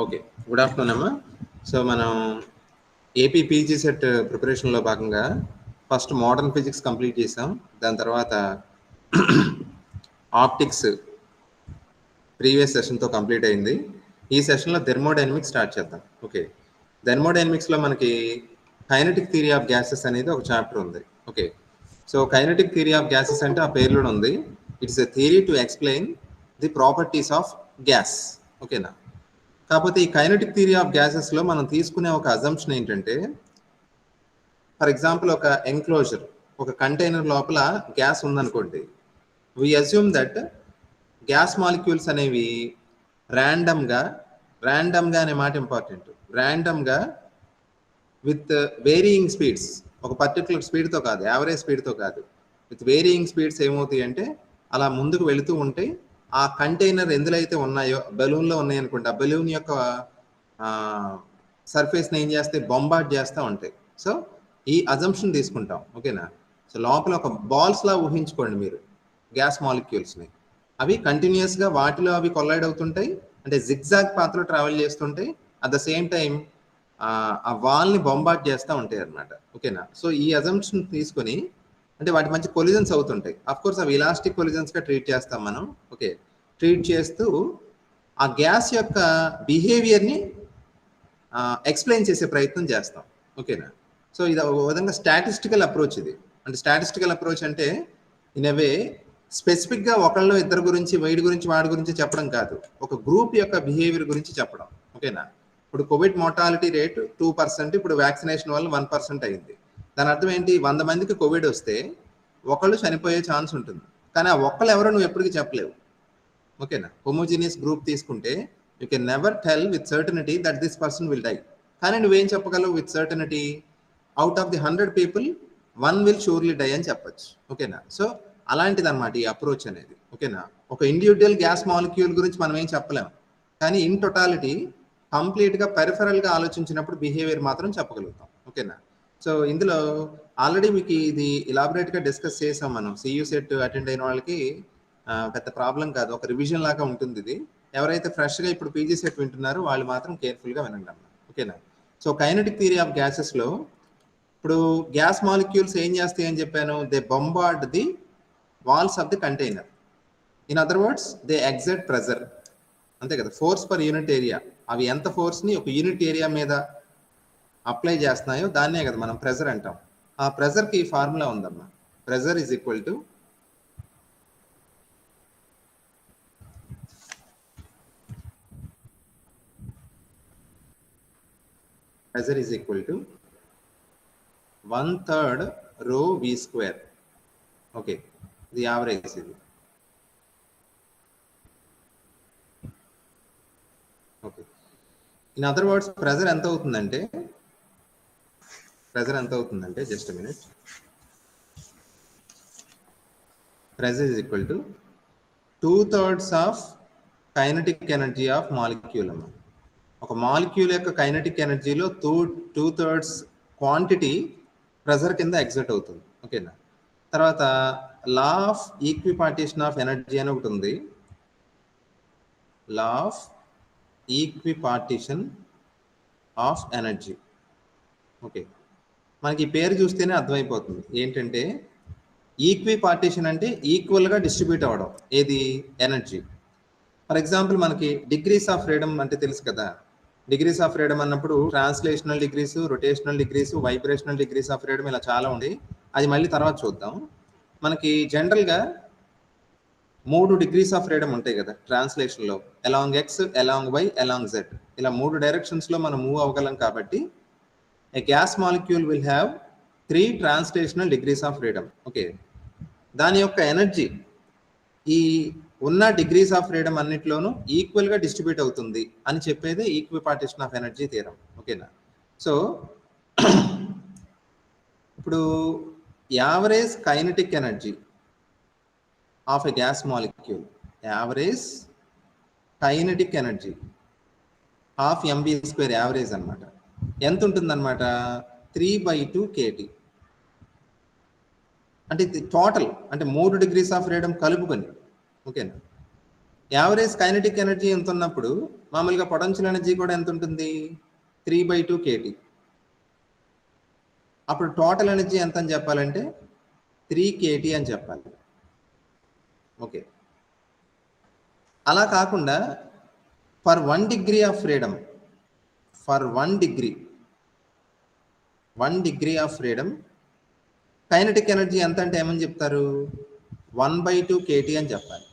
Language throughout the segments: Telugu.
ఓకే. గుడ్ ఆఫ్టర్‌నూన్ అమ్మా. సో, మనం ఏపీ పీజీ సెట్ ప్రిపరేషన్‌లో భాగంగా ఫస్ట్ మోడర్న్ ఫిజిక్స్ కంప్లీట్ చేసాం. దాని తర్వాత ఆప్టిక్స్ ప్రీవియస్ సెషన్‌తో కంప్లీట్ అయింది. ఈ సెషన్‌లో థెర్మోడైనమిక్స్ స్టార్ట్ చేద్దాం. ఓకే. థెర్మోడైనమిక్స్‌లో మనకి కైనెటిక్ థియరీ ఆఫ్ గ్యాసెస్ అనేది ఒక చాప్టర్ ఉంది. Okay. So, kinetic theory of gases అంటే ఆ పేరులోనే ఉంది. It's a theory to explain the properties of gas. ఓకేనా? కాకపోతే ఈ కైనెటిక్ థియరీ ఆఫ్ గ్యాసెస్లో మనం తీసుకునే ఒక అజంప్షన్ ఏంటంటే, ఫర్ ఎగ్జాంపుల్ ఒక ఎన్క్లోజర్, ఒక కంటైనర్ లోపల గ్యాస్ ఉందనుకోండి. వి అజ్యూమ్ దట్ గ్యాస్ మాలిక్యూల్స్ అనేవి ర్యాండమ్గా అనే మాట ఇంపార్టెంట్. ర్యాండమ్గా విత్ వేరియింగ్ స్పీడ్స్, ఒక పర్టికులర్ స్పీడ్తో కాదు, యావరేజ్ స్పీడ్తో కాదు, విత్ వేరియింగ్ స్పీడ్స్ ఏమవుతాయి అంటే అలా ముందుకు వెళుతూ ఉంటాయి. ఆ కంటైనర్ ఎందులో అయితే ఉన్నాయో, బెలూన్లో ఉన్నాయి అనుకోండి, ఆ బెలూన్ యొక్క సర్ఫేస్ని ఏం చేస్తే బొంబార్డ్ చేస్తూ ఉంటాయి. సో ఈ అజంప్షన్ తీసుకుంటాం. ఓకేనా? సో లోపల ఒక బాల్స్లా ఊహించుకోండి మీరు గ్యాస్ మాలిక్యూల్స్ని. అవి కంటిన్యూస్గా వాటిలో అవి కొల్లైడ్ అవుతుంటాయి, అంటే జిగ్జాగ్ పాత్రలో ట్రావెల్ చేస్తుంటాయి. అట్ ద సేమ్ టైం ఆ వాల్ని బొంబార్డ్ చేస్తూ ఉంటాయి అన్నమాట. ఓకేనా? సో ఈ అజంప్షన్ తీసుకొని, అంటే వాటి మంచి కొలిజన్స్ అవుతుంటాయి. అఫ్ కోర్స్ అవి ఇలాస్టిక్ కొలిజన్స్గా ట్రీట్ చేస్తాం మనం. ఓకే. ట్రీట్ చేస్తూ ఆ గ్యాస్ యొక్క బిహేవియర్ని ఎక్స్ప్లెయిన్ చేసే ప్రయత్నం చేస్తాం. ఓకేనా? సో ఇది ఒక విధంగా స్టాటిస్టికల్ అప్రోచ్ ఇది. అంటే స్టాటిస్టికల్ అప్రోచ్ అంటే ఇన్ ఎ వే స్పెసిఫిక్గా ఒకళ్ళు ఇద్దరు గురించి, వీడి గురించి వాడి గురించి చెప్పడం కాదు, ఒక గ్రూప్ యొక్క బిహేవియర్ గురించి చెప్పడం. ఓకేనా? ఇప్పుడు కోవిడ్ మోర్టాలిటీ రేట్ 2%, ఇప్పుడు వ్యాక్సినేషన్ వల్ల 1% అయింది. దాని అర్థం ఏంటి? 100 మందికి కోవిడ్ వస్తే ఒకళ్ళు చనిపోయే ఛాన్స్ ఉంటుంది. కానీ ఆ ఒక్కళ్ళు ఎవరో నువ్వు ఎప్పటికీ చెప్పలేవు. ఓకేనా? హోమోజీనియస్ గ్రూప్ తీసుకుంటే you can never tell with certainty that this person will die. కానీ నువ్వేం చెప్పగలవు with certainty? Out of the 100 people 1 will surely die అని చెప్పచ్చు. ఓకేనా? సో అలాంటిది అనమాట ఈ అప్రోచ్ అనేది. ఓకేనా? ఒక ఇండివిజువల్ గ్యాస్ మాలిక్యూల్ గురించి మనం ఏం చెప్పలేము, కానీ ఇన్ టోటాలిటీ కంప్లీట్గా పెరిఫరల్గా ఆలోచించినప్పుడు బిహేవియర్ మాత్రం చెప్పగలుగుతాం. ఓకేనా? సో ఇందులో ఆల్రెడీ మీకు ఇది ఇలాబరేట్గా డిస్కస్ చేసాం మనం. సియూ సెట్ అటెండ్ అయిన వాళ్ళకి పెద్ద ప్రాబ్లం కాదు, ఒక రివిజన్ లాగా ఉంటుంది ఇది. ఎవరైతే ఫ్రెష్గా ఇప్పుడు పీజీ సెట్ వింటున్నారో వాళ్ళు మాత్రం కేర్ఫుల్గా వినండి అన్నమాట. ఓకేనా? సో కైనెటిక్ థియరీ ఆఫ్ గ్యాసెస్లో ఇప్పుడు గ్యాస్ మాలిక్యూల్స్ ఏం చేస్తాయి అని చెప్పాను? They bombard the walls of the container. In other words they exert pressure. అంతే కదా, ఫోర్స్ పర్ యూనిట్ ఏరియా. అవి ఎంత ఫోర్స్ని ఒక యూనిట్ ఏరియా మీద అప్లై చేస్తున్నాయో దాన్నే కదా మనం ప్రెజర్ అంటాం. ఆ ప్రెజర్కి ఫార్ములా ఉందమ్మా. Pressure is equal to pressure is equal to 1/3 rho v square. Okay, the average is it. Okay, in other words pressure ఎంత అవుతుందంటే, just a minute, pressure is equal to 2/3 of kinetic energy of molecule. ఒక మాలిక్యూల్ యొక్క కైనెటిక్ ఎనర్జీలో 2/3 క్వాంటిటీ ప్రెజర్ కింద ఎగ్జర్ట్ అవుతుంది. ఓకేనా? తర్వాత law of equipartition of energy అని ఒకటి ఉంది. Law of equipartition of energy. Okay, మనకి ఈ పేరు చూస్తేనే అర్థమైపోతుంది ఏంటంటే, ఈక్విపార్టిషన్ అంటే ఈక్వల్గా డిస్ట్రిబ్యూట్ అవ్వడం. ఏది? ఎనర్జీ. ఫర్ ఎగ్జాంపుల్ మనకి డిగ్రీస్ ఆఫ్ ఫ్రీడమ్ అంటే తెలుసు కదా. డిగ్రీస్ ఆఫ్ ఫ్రీడమ్ అన్నప్పుడు translational degrees, rotational degrees, vibrational degrees of freedom ఇలా చాలా ఉంది. అది మళ్ళీ తర్వాత చూద్దాం. మనకి జనరల్గా 3 డిగ్రీస్ ఆఫ్ ఫ్రీడమ్ ఉంటాయి కదా ట్రాన్స్లేషన్లో. Along X, along Y, along Z, ఇలా 3 డైరెక్షన్స్లో మనం మూవ్ అవ్వగలం. కాబట్టి a gas molecule will have 3 translational degrees of freedom. Okay, దాని యొక్క ఎనర్జీ ఈ ఉన్న డిగ్రీస్ ఆఫ్ ఫ్రీడమ్ అన్నిట్లోనూ ఈక్వల్గా డిస్ట్రిబ్యూట్ అవుతుంది అని చెప్పేది ఈక్విపార్టిషన్ ఆఫ్ ఎనర్జీ థియరం. ఓకేనా? సో ఇప్పుడు average kinetic energy of a gas molecule, average kinetic energy half MB square average అనమాట. ఎంత ఉంటుందన్నమాట? 3/2 kT. అంటే ఇది టోటల్, అంటే 3 డిగ్రీస్ ఆఫ్ ఫ్రీడమ్ కలుపుకొని. ఓకేనా? యావరేజ్ కైనెటిక్ ఎనర్జీ ఎంత ఉన్నప్పుడు మామూలుగా పొటెన్షియల్ ఎనర్జీ కూడా ఎంత ఉంటుంది? 3/2 kT. అప్పుడు టోటల్ ఎనర్జీ ఎంత అని చెప్పాలంటే 3 kT అని చెప్పాలి. ఓకే, అలా కాకుండా for 1 degree of freedom, for 1 degree of freedom kinetic energy ఎంత అంటే ఏమని చెప్తారు? 1/2 kT అని చెప్పాలి.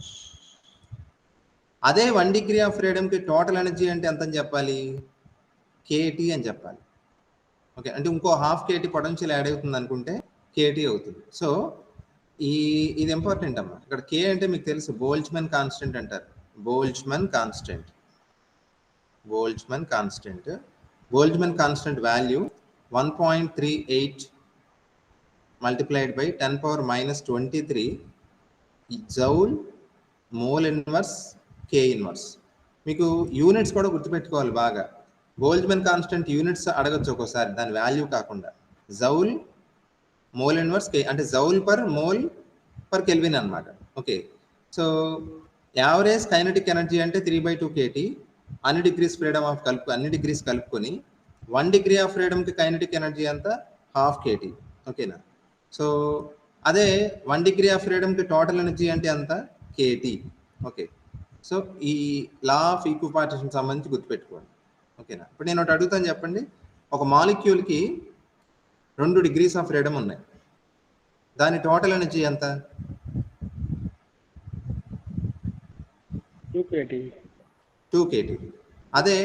అదే 1 degree ఆఫ్ ఫ్రీడమ్కి టోటల్ ఎనర్జీ అంటే ఎంత అని చెప్పాలి? kT అని చెప్పాలి. ఓకే, అంటే ఇంకో ½ kT పొటెన్షియల్ యాడ్ అవుతుంది అనుకుంటే kT అవుతుంది. సో ఇది ఇంపార్టెంట్ అమ్మా. ఇక్కడ K అంటే మీకు తెలుసు, బోల్ట్జ్మన్ కాన్స్టెంట్ అంటారు. Boltzmann constant value 1.38 multiplied by 10⁻⁻23 joule mole inverse K inverse. మీకు యూనిట్స్ కూడా గుర్తుపెట్టుకోవాలి బాగా. బోల్ట్జ్మన్ కాన్స్టెంట్ యూనిట్స్ అడగచ్చు ఒక్కోసారి, దాని వాల్యూ కాకుండా. జౌల్ మోల్ ఇన్వర్స్ K అంటే joule per mole per kelvin అనమాట. Okay, so average kinetic energy అంటే 3/2 kT. అన్ని డిగ్రీస్ ఫ్రీడమ్ ఆఫ్ అన్ని డిగ్రీస్ కలుపుకొని 1 degree ఆఫ్ ఫ్రీడమ్కి కైనెటిక్ ఎనర్జీ అంతా ½ kT. ఓకేనా? సో అదే 1 degree ఆఫ్ ఫ్రీడమ్కి టోటల్ ఎనర్జీ అంటే అంత kT. ఓకే, సో ఈ లా ఆఫ్ ఈక్విపార్టిషన్ సంబంధించి గుర్తుపెట్టుకోండి. ఓకేనా? ఇప్పుడు నేను ఒకటి అడుగుతాను, చెప్పండి. ఒక మాలిక్యూల్కి 2 degrees ఆఫ్ ఫ్రీడమ్ ఉన్నాయి, దాని టోటల్ ఎనర్జీ ఎంత? 2 kT. అదే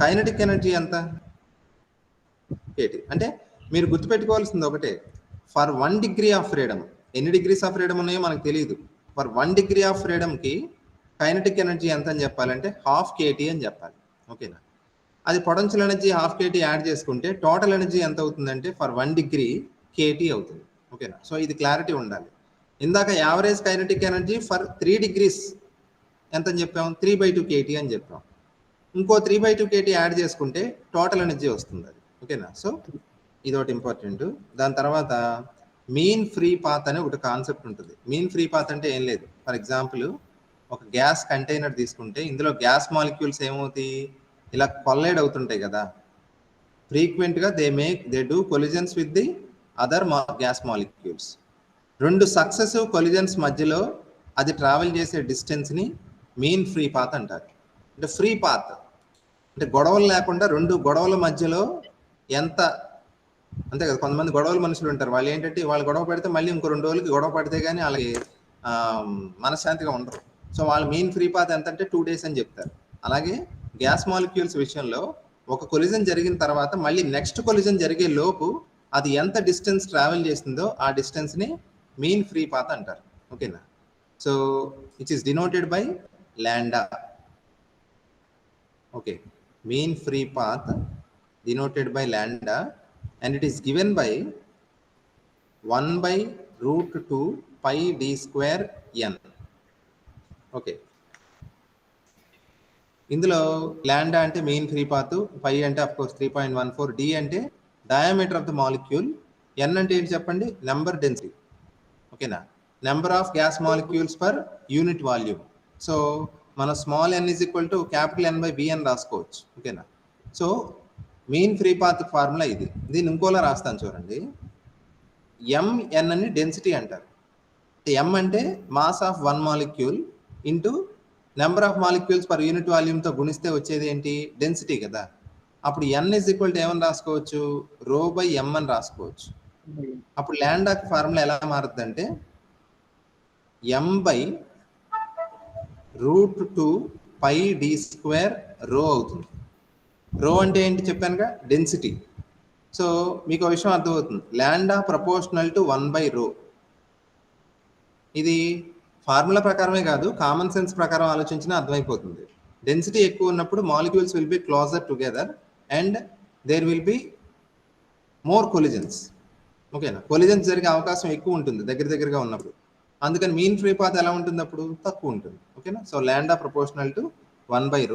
కైనెటిక్ ఎనర్జీ ఎంత? kT. అంటే మీరు గుర్తుపెట్టుకోవాల్సింది ఒకటే, ఫర్ 1 degree ఆఫ్ ఫ్రీడమ్, ఎన్ని డిగ్రీస్ ఆఫ్ ఫ్రీడమ్ ఉన్నాయో మనకు తెలియదు. ఫర్ 1 degree ఆఫ్ ఫ్రీడమ్కి కైనెటిక్ ఎనర్జీ ఎంత అని చెప్పాలంటే ½ kT అని చెప్పాలి. ఓకేనా? అది పొటెన్షియల్ ఎనర్జీ ½ kT యాడ్ చేసుకుంటే టోటల్ ఎనర్జీ ఎంత అవుతుందంటే ఫర్ 1 degree kT అవుతుంది. ఓకేనా? సో ఇది క్లారిటీ ఉండాలి. ఇందాక average kinetic energy for 3 degrees ఎంత అని చెప్పాం? 3/2 kT అని చెప్పాం. ఇంకో 3/2 kT యాడ్ చేసుకుంటే టోటల్ ఎనర్జీ వస్తుంది అది. ఓకేనా? సో ఇది ఒకటి ఇంపార్టెంట్. దాని తర్వాత మీన్ ఫ్రీ పాత్ అనే ఒకటి కాన్సెప్ట్ ఉంటుంది. మీన్ ఫ్రీ పాత్ అంటే ఏం లేదు. ఫర్ ఎగ్జాంపుల్, ఒక గ్యాస్ కంటైనర్ తీసుకుంటే ఇందులో గ్యాస్ మాలిక్యూల్స్ ఏమవుతాయి? ఇలా కొల్లైడ్ అవుతుంటాయి కదా ఫ్రీక్వెంట్గా. They do collisions with the other gas molecules. 2 successive collisions మధ్యలో అది ట్రావెల్ చేసే డిస్టెన్స్ని మీన్ ఫ్రీ పాత్ అంటారు. అంటే ఫ్రీ పాత్ అంటే గొడవలు లేకుండా 2 గొడవల మధ్యలో ఎంత, అంతే కదా. కొంతమంది గొడవల మనుషులు ఉంటారు, వాళ్ళు ఏంటంటే వాళ్ళు గొడవ పెడితే మళ్ళీ ఇంకో 2 రోజులకి గొడవ పడితే కానీ వాళ్ళకి మనశ్శాంతిగా ఉండరు. సో వాళ్ళ మీన్ ఫ్రీ పాత్ ఎంత అంటే 2 days అని చెప్తారు. అలాగే గ్యాస్ మాలిక్యూల్స్ విషయంలో ఒక కొలిజన్ జరిగిన తర్వాత మళ్ళీ నెక్స్ట్ కొలిజన్ జరిగే లోపు అది ఎంత డిస్టెన్స్ ట్రావెల్ చేస్తుందో ఆ డిస్టెన్స్ని మీన్ ఫ్రీ పాత్ అంటారు. ఓకేనా? So it is denoted by లాండా. Okay, mean free path denoted by lambda, and it is given by 1/√2 pi d square n. Okay, ఇందులో లాండా అంటే మెయిన్ ఫ్రీ పాత్, పై అంటే అఫ్ కోర్స్ 3.14, డి అంటే diameter of the molecule, N అంటే ఏంటి చెప్పండి? Number density. ఓకేనా? Number of gas molecules per unit volume. So మన small N is equal to capital N by B అని రాసుకోవచ్చు. ఓకేనా? So mean free path formula ఇది. దీన్ని ఇంకోలా రాస్తాను చూడండి. ఎంఎన్ అని డెన్సిటీ అంటారు. ఎం అంటే mass of 1 molecule into number of molecules per unit వాల్యూమ్తో గుణిస్తే వచ్చేది ఏంటి? డెన్సిటీ కదా. అప్పుడు ఎన్ ఈజ్ ఈక్వల్ టు ఏమని రాసుకోవచ్చు? రో బై ఎం అని రాసుకోవచ్చు. అప్పుడు లాండా ఫార్ములా ఎలా మారుతుంది అంటే m/√2 పై డి స్క్వేర్ రో అవుతుంది. రో అంటే ఏంటి చెప్పానుగా? డెన్సిటీ. సో మీకు ఒక విషయం అర్థమవుతుంది, లాండా ప్రపోర్షనల్ టు 1/ρ. ఇది ఫార్ములా ప్రకారమే కాదు, కామన్ సెన్స్ ప్రకారం ఆలోచించినా అర్థమైపోతుంది. డెన్సిటీ ఎక్కువ ఉన్నప్పుడు molecules will be closer together and there will be more collisions. ఓకేనా? కొలిజన్స్ జరిగే అవకాశం ఎక్కువ ఉంటుంది దగ్గరగా ఉన్నప్పుడు. అందుకని మీన్ ఫ్రీ పాత్ ఎలా ఉంటుంది? అప్పుడు తక్కువ ఉంటుంది. ఓకేనా? So lambda proportional to 1/ρ.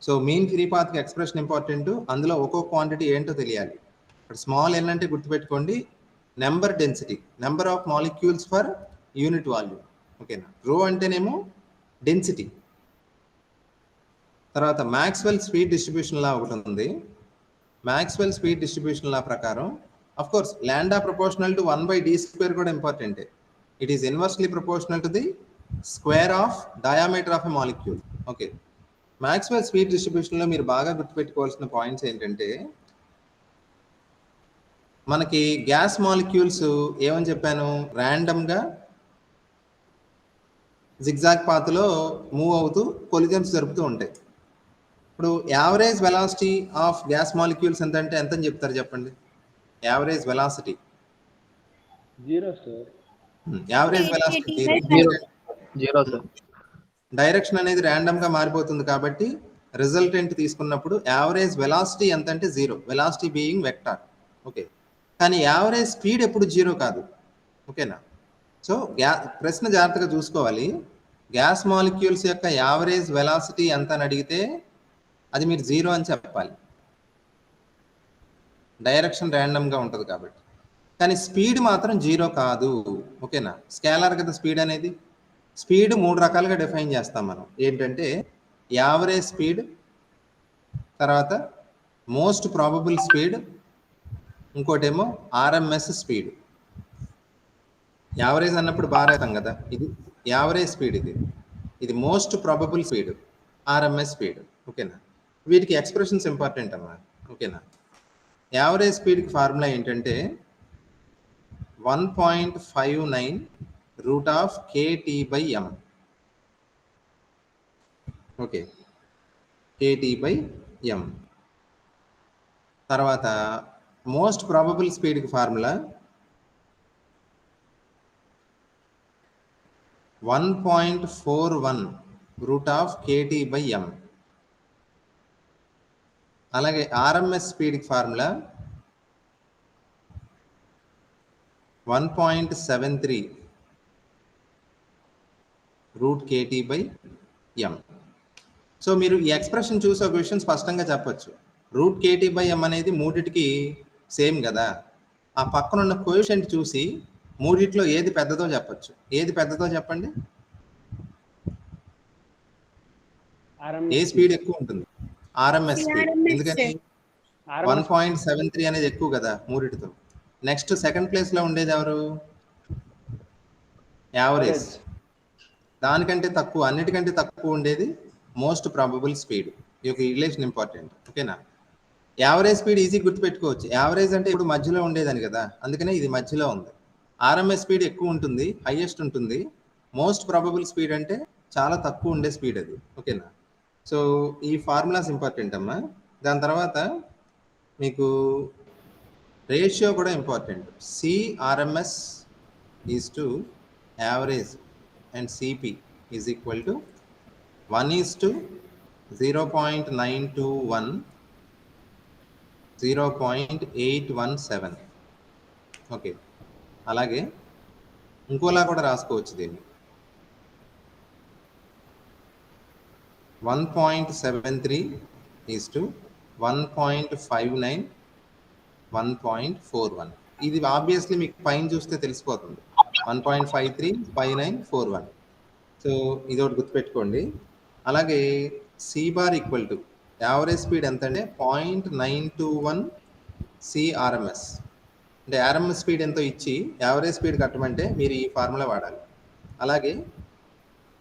So mean free పాత్కి ఎక్స్ప్రెషన్ ఇంపార్టెంట్. అందులో ఒక్కో క్వాంటిటీ ఏంటో తెలియాలి. ఇక్కడ స్మాల్ ఎన్ అంటే గుర్తుపెట్టుకోండి, number density, number of molecules for unit volume. ఓకేనా? రో అంటేనేమో డెన్సిటీ, తర్వాత మ్యాక్స్వెల్ స్పీడ్ డిస్ట్రిబ్యూషన్ లా ఒకటి ఉంది. మ్యాక్స్వెల్ స్పీడ్ డిస్ట్రిబ్యూషన్ లా ప్రకారం of course lambda proportional to 1/d² కూడా ఇంపార్టెంటే. It is inversely proportional to the square of diameter of a molecule. Okay, Maxwell speed డిస్ట్రిబ్యూషన్లో మీరు బాగా గుర్తుపెట్టుకోవాల్సిన పాయింట్స్ ఏంటంటే, మనకి గ్యాస్ మాలిక్యూల్స్ ఏమని చెప్పాను, ర్యాండమ్గా జిగ్జాగ్ పాత్లో మూవ్ అవుతూ కొలిజన్స్ జరుపుతూ ఉంటాయి. ఇప్పుడు average velocity of gas molecules ఎంత అంటే ఎంత అని చెప్తారు చెప్పండి? Average velocity 0 sir. Average velocity 0 sir. Direction అనేది ర్యాండమ్గా మారిపోతుంది కాబట్టి రిజల్టెంట్ తీసుకున్నప్పుడు యావరేజ్ వెలాసిటీ ఎంత అంటే 0, వెలాసిటీ బీయింగ్ వెక్టార్. ఓకే, కానీ యావరేజ్ స్పీడ్ ఎప్పుడు 0 కాదు. ఓకేనా? సో ప్రశ్న జాగ్రత్తగా చూసుకోవాలి. గ్యాస్ మాలిక్యూల్స్ యొక్క యావరేజ్ వెలాసిటీ ఎంత అని అడిగితే అది మీరు 0 అని చెప్పాలి, డైరెక్షన్ ర్యాండమ్గా ఉంటుంది కాబట్టి. కానీ స్పీడ్ మాత్రం 0 కాదు. ఓకేనా? స్కేలార్ కదా స్పీడ్ అనేది. స్పీడ్ 3 రకాలుగా డిఫైన్ చేస్తాం మనం. ఏంటంటే యావరేజ్ స్పీడ్, తర్వాత మోస్ట్ ప్రాబబుల్ స్పీడ్, ఇంకోటేమో ఆర్ఎంఎస్ స్పీడ్. యావరేజ్ అన్నప్పుడు బారేతాం కదా, ఇది యావరేజ్ స్పీడ్, ఇది most probable speed, RMS speed. ఓకేనా? వీటికి ఎక్స్ప్రెషన్స్ ఇంపార్టెంట్ అమ్మా. ఓకేనా? యావరేజ్ స్పీడ్కి ఫార్ములా ఏంటంటే 1.59 √kT/m. Okay, kT/m. తర్వాత మోస్ట్ ప్రాబబుల్ స్పీడ్కి ఫార్ములా 1.41 √kT/m. అలాగే ఆర్ఎంఎస్ స్పీడ్కి ఫార్ములా 1.73 √kT/m. సో మీరు ఈ ఎక్స్ప్రెషన్ చూసి ఒక విషయం స్పష్టంగా చెప్పచ్చు. √kT/m అనేది మూడిటికి సేమ్ కదా. ఆ పక్కన ఉన్న కోఎఫిషియంట్ చూసి మూడిట్లో ఏది పెద్దదో చెప్పచ్చు. ఏది పెద్దదో చెప్పండి. ఏ స్పీడ్ ఎక్కువ ఉంటుంది? RMS speed. ఎందుకని? 1.73 అనేది ఎక్కువ కదా మూడిటితో. నెక్స్ట్ సెకండ్ ప్లేస్లో ఉండేది ఎవరు? యావరేజ్. దానికంటే తక్కువ, అన్నిటికంటే తక్కువ ఉండేది మోస్ట్ ప్రాబబుల్ స్పీడ్. ఈ యొక్క రిలేషన్ ఇంపార్టెంట్. ఓకేనా? యావరేజ్ స్పీడ్ ఈజీ గుర్తుపెట్టుకోవచ్చు. యావరేజ్ అంటే ఇప్పుడు మధ్యలో ఉండేదని కదా, అందుకనే ఇది మధ్యలో ఉంది. ఆర్ఎంఎస్ స్పీడ్ ఎక్కువ ఉంటుంది, హైయెస్ట్ ఉంటుంది. మోస్ట్ ప్రాబబుల్ స్పీడ్ అంటే చాలా తక్కువ ఉండే స్పీడ్ అది. ఓకేనా? సో ఈ ఫార్ములాస్ ఇంపార్టెంట్ అమ్మా. దాని తర్వాత మీకు రేషియో కూడా important. CRMS is to average and CP is equal to 1:0.921 0.817. Okay, అలాగే ఇంకోలా కూడా రాసుకోవచ్చు దీన్ని. 1.73 ఈజ్ టు 1.59 1.41. ఇది ఆబ్వియస్లీ మీకు పైన చూస్తే తెలిసిపోతుంది. 1.53 59 41. సో ఇది ఒకటి గుర్తుపెట్టుకోండి. అలాగే C bar equal to average speed ఎంత అంటే 0.921 సిఆర్ఎంఎస్. అంటే ఆర్ఎంఎస్ స్పీడ్ ఎంతో ఇచ్చి యావరేజ్ స్పీడ్ కట్టమంటే మీరు ఈ ఫార్ములా వాడాలి. అలాగే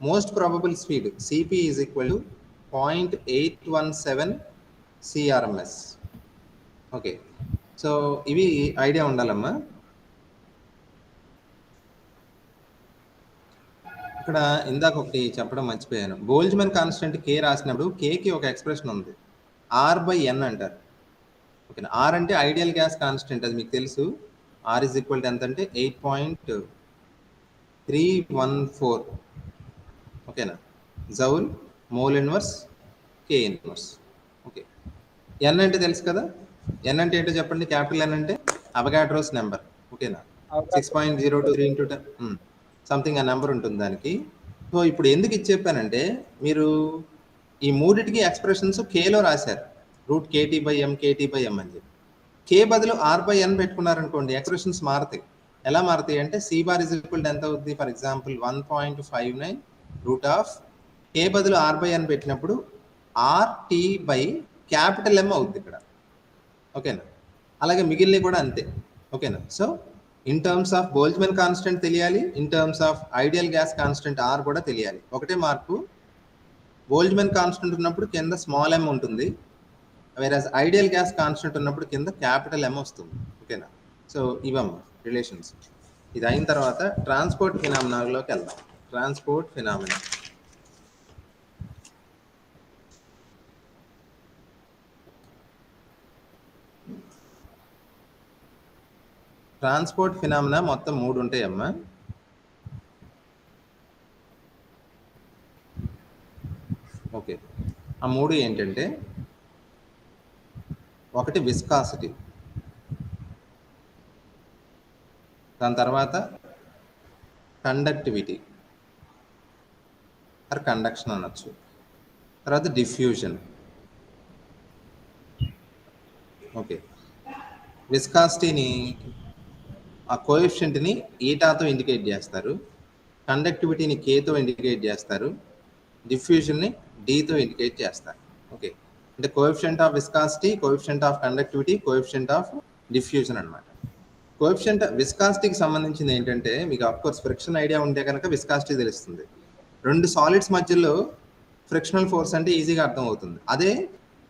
most probable speed CP is equal to 0.817 CRMS. Okay, so ఇవి ఐడియా ఉండాలమ్మా. ఇక్కడ ఇందాక ఒకటి చెప్పడం మర్చిపోయాను. బోల్జ్మన్ కాన్స్టెంట్ కే రాసినప్పుడు కేకి ఒక ఎక్స్ప్రెషన్ ఉంది, R/n అంటారు. ఓకేనా? ఆర్ అంటే ఐడియల్ గ్యాస్ కాన్స్టెంట్, అది మీకు తెలుసు. ఆర్ ఈజ్ ఈక్వల్ టు ఎంత అంటే 8.314. ఓకేనా? జౌల్ మోల్ ఇన్వర్స్ కే ఇన్వర్స్. ఓకే, ఎన్ అంటే తెలుసు కదా. ఎన్ అంటే ఏంటో చెప్పండి. క్యాపిటల్ ఎన్ అంటే అవగాడ్రోస్ నెంబర్. ఓకేనా? 6.023 into 10 సంథింగ్ ఆ నెంబర్ ఉంటుంది దానికి. సో ఇప్పుడు ఎందుకు ఇది చెప్పానంటే, మీరు ఈ మూడిటికి ఎక్స్ప్రెషన్స్ కేలో రాశారు, √kT/m kT/m అని చెప్పి. కే బదులు R/n పెట్టుకున్నారనుకోండి, ఎక్స్ప్రెషన్స్ మారుతాయి. ఎలా మారుతాయి అంటే C bar is equal to ఎంత అవుద్ది? ఫర్ ఎగ్జాంపుల్ 1.59 √k బదులు R/n పెట్టినప్పుడు ఆర్టీ బై క్యాపిటల్ ఎం అవుద్ది ఇక్కడ, ఓకేనా. అలాగే మిగిలినవి కూడా అంతే, ఓకేనా. So in terms of Boltzmann constant తెలియాలి, in terms of ideal gas constant R కూడా తెలియాలి. ఒకటే మార్పు, బోల్ట్జ్మన్ కాన్స్టెంట్ ఉన్నప్పుడు కింద స్మాల్ ఎం ఉంటుంది, వేరాజ్ ఐడియల్ గ్యాస్ కాన్స్టెంట్ ఉన్నప్పుడు కింద క్యాపిటల్ ఎం వస్తుంది, ఓకేనా. సో ఇవమ్మా రిలేషన్స్. ఇది అయిన తర్వాత ట్రాన్స్పోర్ట్ ఫినామినాలోకి వెళ్దాం. Transport phenomena. ట్రాన్స్పోర్ట్ ఫినామినా మొత్తం 3 ఉంటాయమ్మా. ఓకే, ఆ 3 ఏంటంటే, ఒకటి విస్కాసిటీ, దాని తర్వాత కండక్టివిటీ ఆర్ కండక్షన్ అనొచ్చు, తర్వాత డిఫ్యూజన్. ఓకే, విస్కాసిటీని ఆ కోఎఫిషియంట్ని ఈటాతో ఇండికేట్ చేస్తారు, కండక్టివిటీని కేతో ఇండికేట్ చేస్తారు, డిఫ్యూజన్ని డీతో ఇండికేట్ చేస్తారు. ఓకే, అంటే coefficient of viscosity, coefficient of conductivity, coefficient of diffusion అనమాట. కోఎఫిషియంట్ విస్కాసిటీకి సంబంధించింది ఏంటంటే, మీకు అఫ్కోర్స్ ఫ్రిక్షన్ ఐడియా ఉంటే కనుక విస్కాసిటీ తెలుస్తుంది. 2 సాలిడ్స్ మధ్యలో ఫ్రిక్షనల్ ఫోర్స్ అంటే ఈజీగా అర్థమవుతుంది. అదే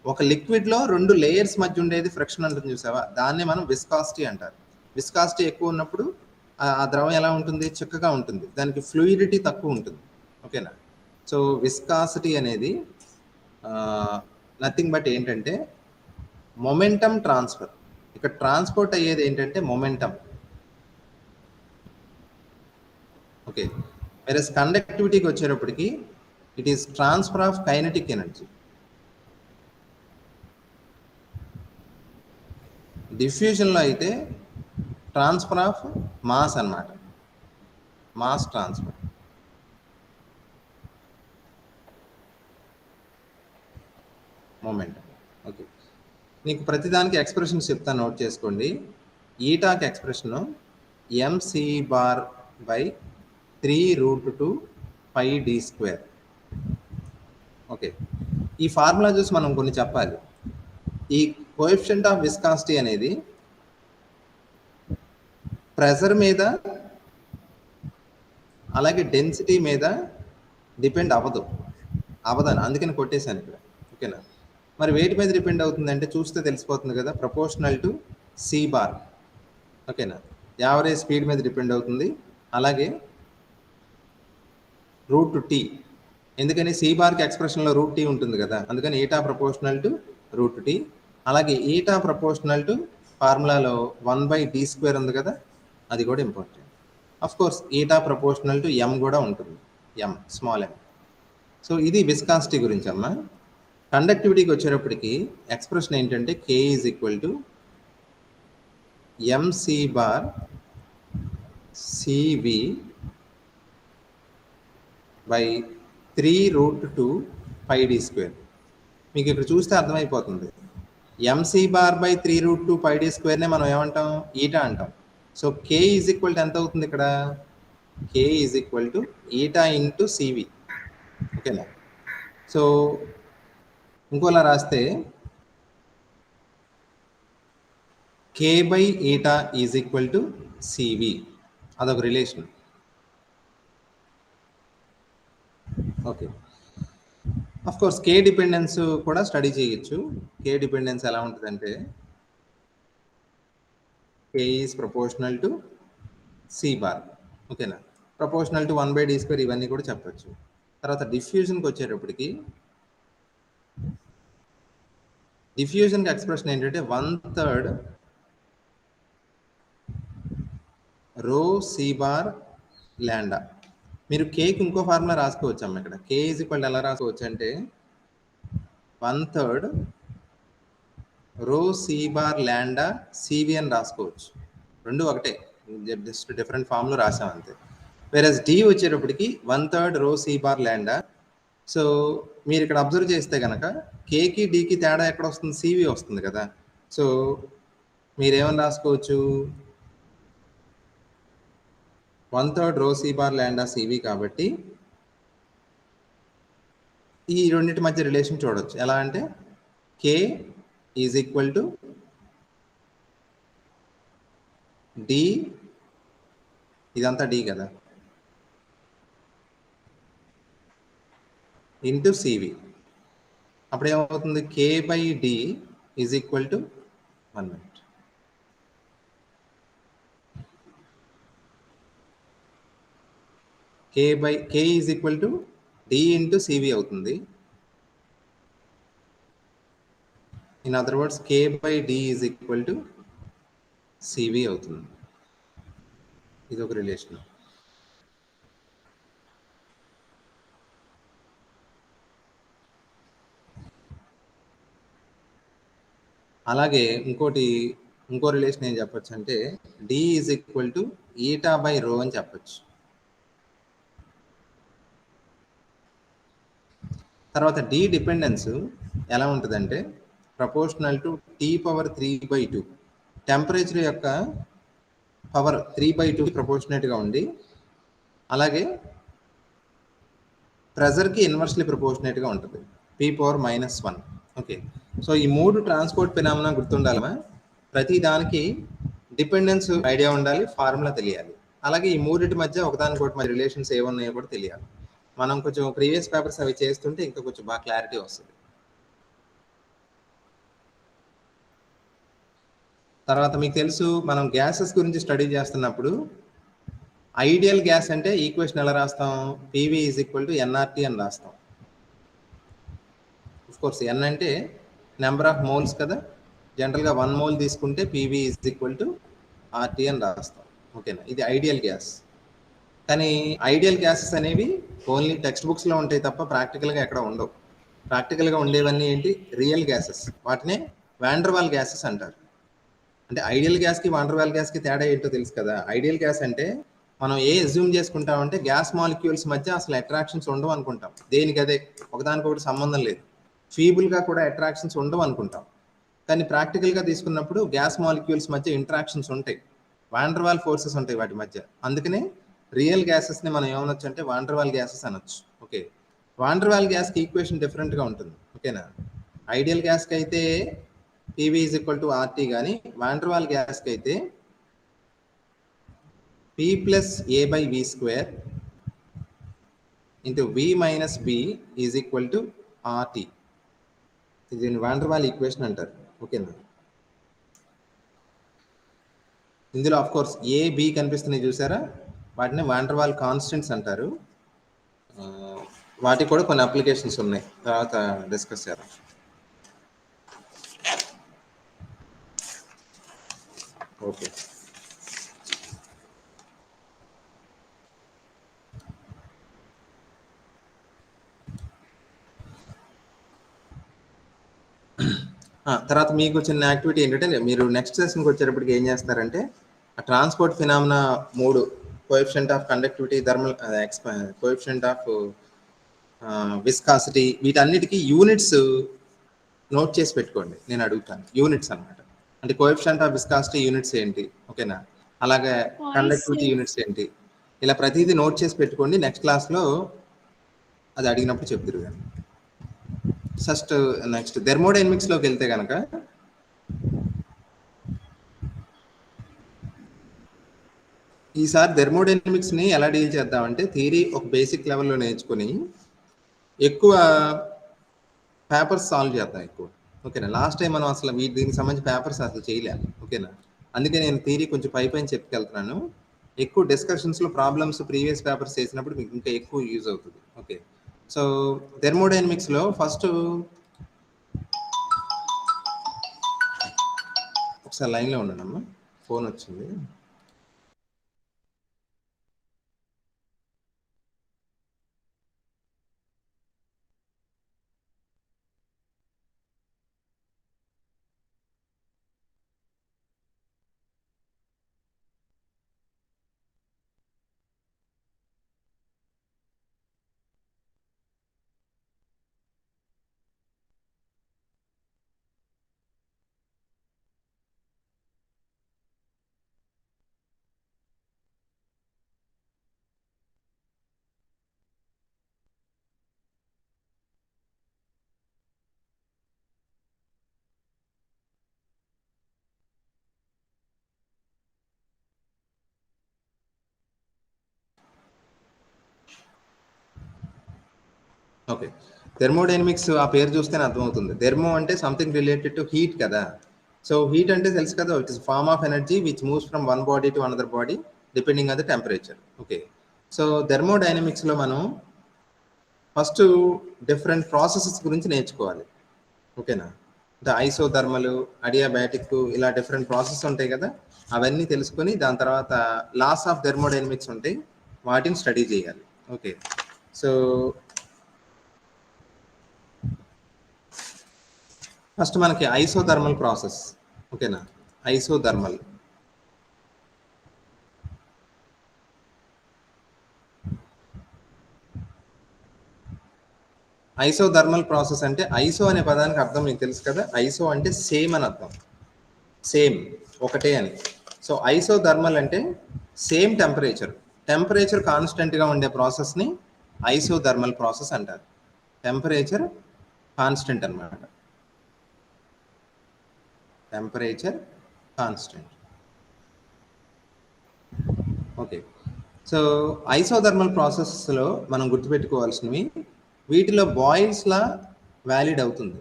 ఒక లిక్విడ్లో 2 లేయర్స్ మధ్య ఉండేది ఫ్రిక్షన్ అంటుంది చూసావా, దాన్నే మనం విస్కాసిటీ అంటారు. విస్కాసిటీ ఎక్కువ ఉన్నప్పుడు ఆ ద్రవం ఎలా ఉంటుంది, చిక్కగా ఉంటుంది, దానికి ఫ్లూయిడిటీ తక్కువ ఉంటుంది, ఓకేనా. సో విస్కాసిటీ అనేది నథింగ్ బట్ ఏంటంటే మొమెంటం ట్రాన్స్ఫర్. ఇక్కడ ట్రాన్స్పోర్ట్ అయ్యేది ఏంటంటే మొమెంటం, ఓకే. వేరస్ కండక్టివిటీకి వచ్చేటప్పటికి it is transfer of kinetic energy. డిఫ్యూజన్లో అయితే ట్రాన్స్ఫర్ ఆఫ్ మాస్ అన్నమాట, మాస్ ట్రాన్స్ఫర్. మొమెంటం. ఓకే, నీకు ప్రతిదానికి ఎక్స్ప్రెషన్స్ చెప్తాను, నోట్ చేసుకోండి. ఈటాకి expression MC bar by 3√2 πd². Okay, ఈ ఫార్ములా చూసి మనం కొన్ని చెప్పాలి. ఈ కోఎఫిషియంట్ ఆఫ్ విస్కాసిటీ అనేది ప్రెషర్ మీద అలాగే డెన్సిటీ మీద డిపెండ్ అవ్వదని అందుకని కొట్టేశాను ఇక్కడ, ఓకేనా. మరి వేటి మీద డిపెండ్ అవుతుందంటే చూస్తే తెలిసిపోతుంది కదా, ప్రపోర్షనల్ టు సి బార్, ఓకేనా. యావరేజ్ స్పీడ్ మీద డిపెండ్ అవుతుంది, అలాగే √T, ఎందుకని సి బార్కి ఎక్స్ప్రెషన్లో √T ఉంటుంది కదా, అందుకని ఈటా ప్రపోర్షనల్ టు √T. అలాగే ఈటా ప్రపోర్షనల్ టు ఫార్ములాలో 1/d² ఉంది కదా, అది కూడా important. Of course eta proportional to M కూడా ఉంటుంది, ఎం స్మాల్ ఎం. సో ఇది విస్కాసిటీ గురించి అమ్మా. కండక్టివిటీకి వచ్చేటప్పటికి ఎక్స్ప్రెషన్ ఏంటంటే K is equal to MC bar CV by 3√2 πd². మీకు ఇక్కడ చూస్తే అర్థమైపోతుంది, ఎంసీ బార్ బై 3√2 πd² మనం ఏమంటాం, ఈటా అంటాం. So K is equal to ఎంత అవుతుంది ఇక్కడ, K is equal to eta into CV, ఓకేనా. సో ఇంకోలా రాస్తే K by eta is equal to CV, అదొక relation, okay. Of course K dependence కూడా స్టడీ చేయొచ్చు. K డిపెండెన్స్ ఎలా ఉంటుందంటే K is proportional to C bar, ఓకేనా. ప్రపోర్షనల్ టు 1/d², ఇవన్నీ కూడా చెప్పచ్చు. తర్వాత డిఫ్యూజన్కి వచ్చేటప్పటికి డిఫ్యూజన్కి ఎక్స్ప్రెషన్ ఏంటంటే 1/3 రో సి బార్ ల్యాండా. మీరు కేకి ఇంకో ఫార్ములా రాసుకోవచ్చు అమ్మ. ఇక్కడ K ఈజ్ ఈక్వల్ ఎలా రాసుకోవచ్చు అంటే 1/3 రో సి బార్ ల్యాండా సివి అని రాసుకోవచ్చు. రెండు ఒకటే, జస్ట్ డిఫరెంట్ ఫామ్లో రాసాం అంతే. వేరస్ డి వచ్చేటప్పటికి 1/3 రో సి బార్ ల్యాండా. సో మీరు ఇక్కడ అబ్జర్వ్ చేస్తే కనుక కేకి డీకి తేడా ఎక్కడ వస్తుంది, సివి వస్తుంది కదా. సో మీరేమని రాసుకోవచ్చు, 1/3 రో సి బార్ ల్యాండా సివి కాబట్టి ఈ రెండింటి మధ్య రిలేషన్ చూడొచ్చు. ఎలా అంటే K is equal to D, ఇదంతా డి కదా, ఇంటూ సివి. అప్పుడు ఏమవుతుంది, K by D is equal to 1 minute. K is equal to D into CV అవుతుంది. In other words K by D is equal to CV అవుతుంది. ఇది ఒక రిలేషన్. అలాగే ఇంకో రిలేషన్ ఏం చెప్పొచ్చు అంటే D is equal to eta by rho అని చెప్పొచ్చు. తర్వాత డి డిపెండెన్స్ ఎలా ఉంటుందంటే proportional to T power 3/2. Temperature యొక్క పవర్ 3/2 ప్రపోర్షనేట్గా ఉండి, అలాగే ప్రెజర్కి ఇన్వర్స్లీ ప్రపోర్షనేట్గా ఉంటుంది, P⁻−1. ఓకే, సో ఈ 3 ట్రాన్స్పోర్ట్ ఫినామినా గుర్తుండాలమా? ప్రతి దానికి డిపెండెన్స్ ఐడియా ఉండాలి, ఫార్ములా తెలియాలి. అలాగే ఈ మూడింటి మధ్య ఒకదానికొకటి మధ్య రిలేషన్స్ ఏమున్నాయో కూడా తెలియాలి. మనం కొంచెం ప్రీవియస్ పేపర్స్ అవి చేస్తుంటే ఇంకా కొంచెం బాగా క్లారిటీ వస్తుంది. తర్వాత మీకు తెలుసు, మనం గ్యాసెస్ గురించి స్టడీ చేస్తున్నప్పుడు ఐడియల్ గ్యాస్ అంటే ఈక్వేషన్ ఎలా రాస్తాం, PV is equal to NRT అని రాస్తాం. కోర్స్ ఎన్ అంటే నెంబర్ ఆఫ్ మోల్స్ కదా, జనరల్గా 1 మోల్ తీసుకుంటే PV is equal to RT అని రాస్తాం. ఓకేనా, ఇది ఐడియల్ గ్యాస్. కానీ ఐడియల్ గ్యాసెస్ అనేవి ఓన్లీ టెక్స్ట్ బుక్స్లో ఉంటాయి తప్ప ప్రాక్టికల్గా ఎక్కడ ఉండవు. ప్రాక్టికల్గా ఉండేవన్నీ ఏంటి, రియల్ గ్యాసెస్. వాటినే వాండర్వాల్ గ్యాసెస్ అంటారు. అంటే ఐడియల్ గ్యాస్కి వాండర్వాల్ గ్యాస్కి తేడా ఏంటో తెలుసు కదా. ఐడియల్ గ్యాస్ అంటే మనం అజ్యూమ్ చేసుకుంటామంటే గ్యాస్ మాలిక్యూల్స్ మధ్య అసలు అట్రాక్షన్స్ ఉండవు అనుకుంటాం. దేనికి అదే, ఒకదానికొకటి సంబంధం లేదు, ఫీబుల్గా కూడా అట్రాక్షన్స్ ఉండవు అనుకుంటాం. కానీ ప్రాక్టికల్గా తీసుకున్నప్పుడు గ్యాస్ మాలిక్యూల్స్ మధ్య ఇంటరాక్షన్స్ ఉంటాయి, వాండర్వాల్ ఫోర్సెస్ ఉంటాయి వాటి మధ్య. అందుకనే రియల్ గ్యాసెస్ని మనం ఏమనొచ్చు అంటే వాండర్వాల్ గ్యాసెస్ అనొచ్చు. ఓకే, వాండర్వాల్ గ్యాస్కి ఈక్వేషన్ డిఫరెంట్గా ఉంటుంది. ఓకేనా, ఐడియల్ గ్యాస్కి అయితే PV is equal to RT, కానీ వాండర్వాల్ గ్యాస్కి అయితే P plus a by V square into V minus B is equal to RT. దీన్ని వాండర్వాల్ ఈక్వేషన్ అంటారు. ఓకేనా, ఇందులో ఆఫ్ కోర్స్ ఏ బి కనిపిస్తున్నాయి చూసారా, వాటిని వాండర్వాల్ కాన్స్టెంట్స్ అంటారు. వాటికి కూడా కొన్ని అప్లికేషన్స్ ఉన్నాయి, తర్వాత డిస్కస్ చేద్దాం. ఓకే, తర్వాత మీకు చిన్న యాక్టివిటీ ఏంటంటే మీరు నెక్స్ట్ సెషన్కి వచ్చేటప్పటికి ఏం చేస్తారంటే ఆ transport phenomena 3, coefficient of conductivity, thermal coefficient of viscosity, వీటన్నిటికీ యూనిట్స్ నోట్ చేసి పెట్టుకోండి. నేను అడుగుతాను యూనిట్స్ అనమాట. అంటే కోఎఫిషియంట్ ఆఫ్ విస్కాసిటీ యూనిట్స్ ఏంటి, ఓకేనా, అలాగే కండక్టివిటీ యూనిట్స్ ఏంటి, ఇలా ప్రతిదీ నోట్ చేసి పెట్టుకోండి. నెక్స్ట్ క్లాస్లో అది అడిగినప్పుడు చెప్తారు. కానీ నెక్స్ట్ థెర్మోడైనమిక్స్లోకి వెళ్తే కనుక ఈసారి థెర్మోడైనమిక్స్ని ఎలా డీల్ చేద్దామంటే థియరీ ఒక బేసిక్ లెవెల్లో నేర్చుకుని ఎక్కువ పేపర్స్ సాల్వ్ చేద్దాం ఎక్కువ. ఓకేనా, లాస్ట్ టైం మనం అసలు దీనికి సంబంధించి పేపర్స్ అసలు చేయలేము. ఓకేనా, అందుకే నేను థియరీ కొంచెం పైపైన చెప్పుకెళ్తున్నాను. ఎక్కువ డిస్కషన్స్లో ప్రాబ్లమ్స్ ప్రీవియస్ పేపర్స్ చేసినప్పుడు మీకు ఇంకా ఎక్కువ యూజ్ అవుతుంది. ఓకే, సో థెర్మోడైనమిక్స్లో ఫస్ట్ ఒకసారి లైన్లో ఉన్నానమ్మా, ఫోన్ వచ్చింది. ఓకే, థెర్మోడైనమిక్స్ ఆ పేరు చూస్తేనే అర్థమవుతుంది. థెర్మో అంటే సంథింగ్ రిలేటెడ్ టు హీట్ కదా. సో హీట్ అంటే తెలుసు కదా, it is form of energy which moves from one body to another body depending on the temperature. Okay, so థెర్మోడైనమిక్స్లో మనం ఫస్ట్ డిఫరెంట్ ప్రాసెసెస్ గురించి నేర్చుకోవాలి. ఓకేనా, అంటే ఐసోథర్మల్, అడియాబాటిక్, ఇలా డిఫరెంట్ ప్రాసెస్ ఉంటాయి కదా, అవన్నీ తెలుసుకొని దాని తర్వాత లాస్ ఆఫ్ థెర్మోడైనమిక్స్ ఉంటాయి, వాటిని స్టడీ చేయాలి. ఓకే, సో ఫస్ట్ మనకి ఐసోథర్మల్ ప్రాసెస్. ఓకేనా, ఐసోథర్మల్ ఐసోథర్మల్ ప్రాసెస్ అంటే ఐసో అనే పదానికి అర్థం మీకు తెలుసు కదా, ఐసో అంటే సేమ్ అని అర్థం, సేమ్ ఒకటే అని. సో ఐసోథర్మల్ అంటే సేమ్ టెంపరేచర్ కాన్స్టెంట్గా ఉండే ప్రాసెస్ని ఐసోథర్మల్ ప్రాసెస్ అంటారు. టెంపరేచర్ కాన్స్టెంట్ అన్నమాట, temperature constant. Okay, so isothermal ప్రాసెస్లో మనం గుర్తుపెట్టుకోవాల్సినవి, వీటిలో బాయిల్స్ లా వ్యాలిడ్ అవుతుంది.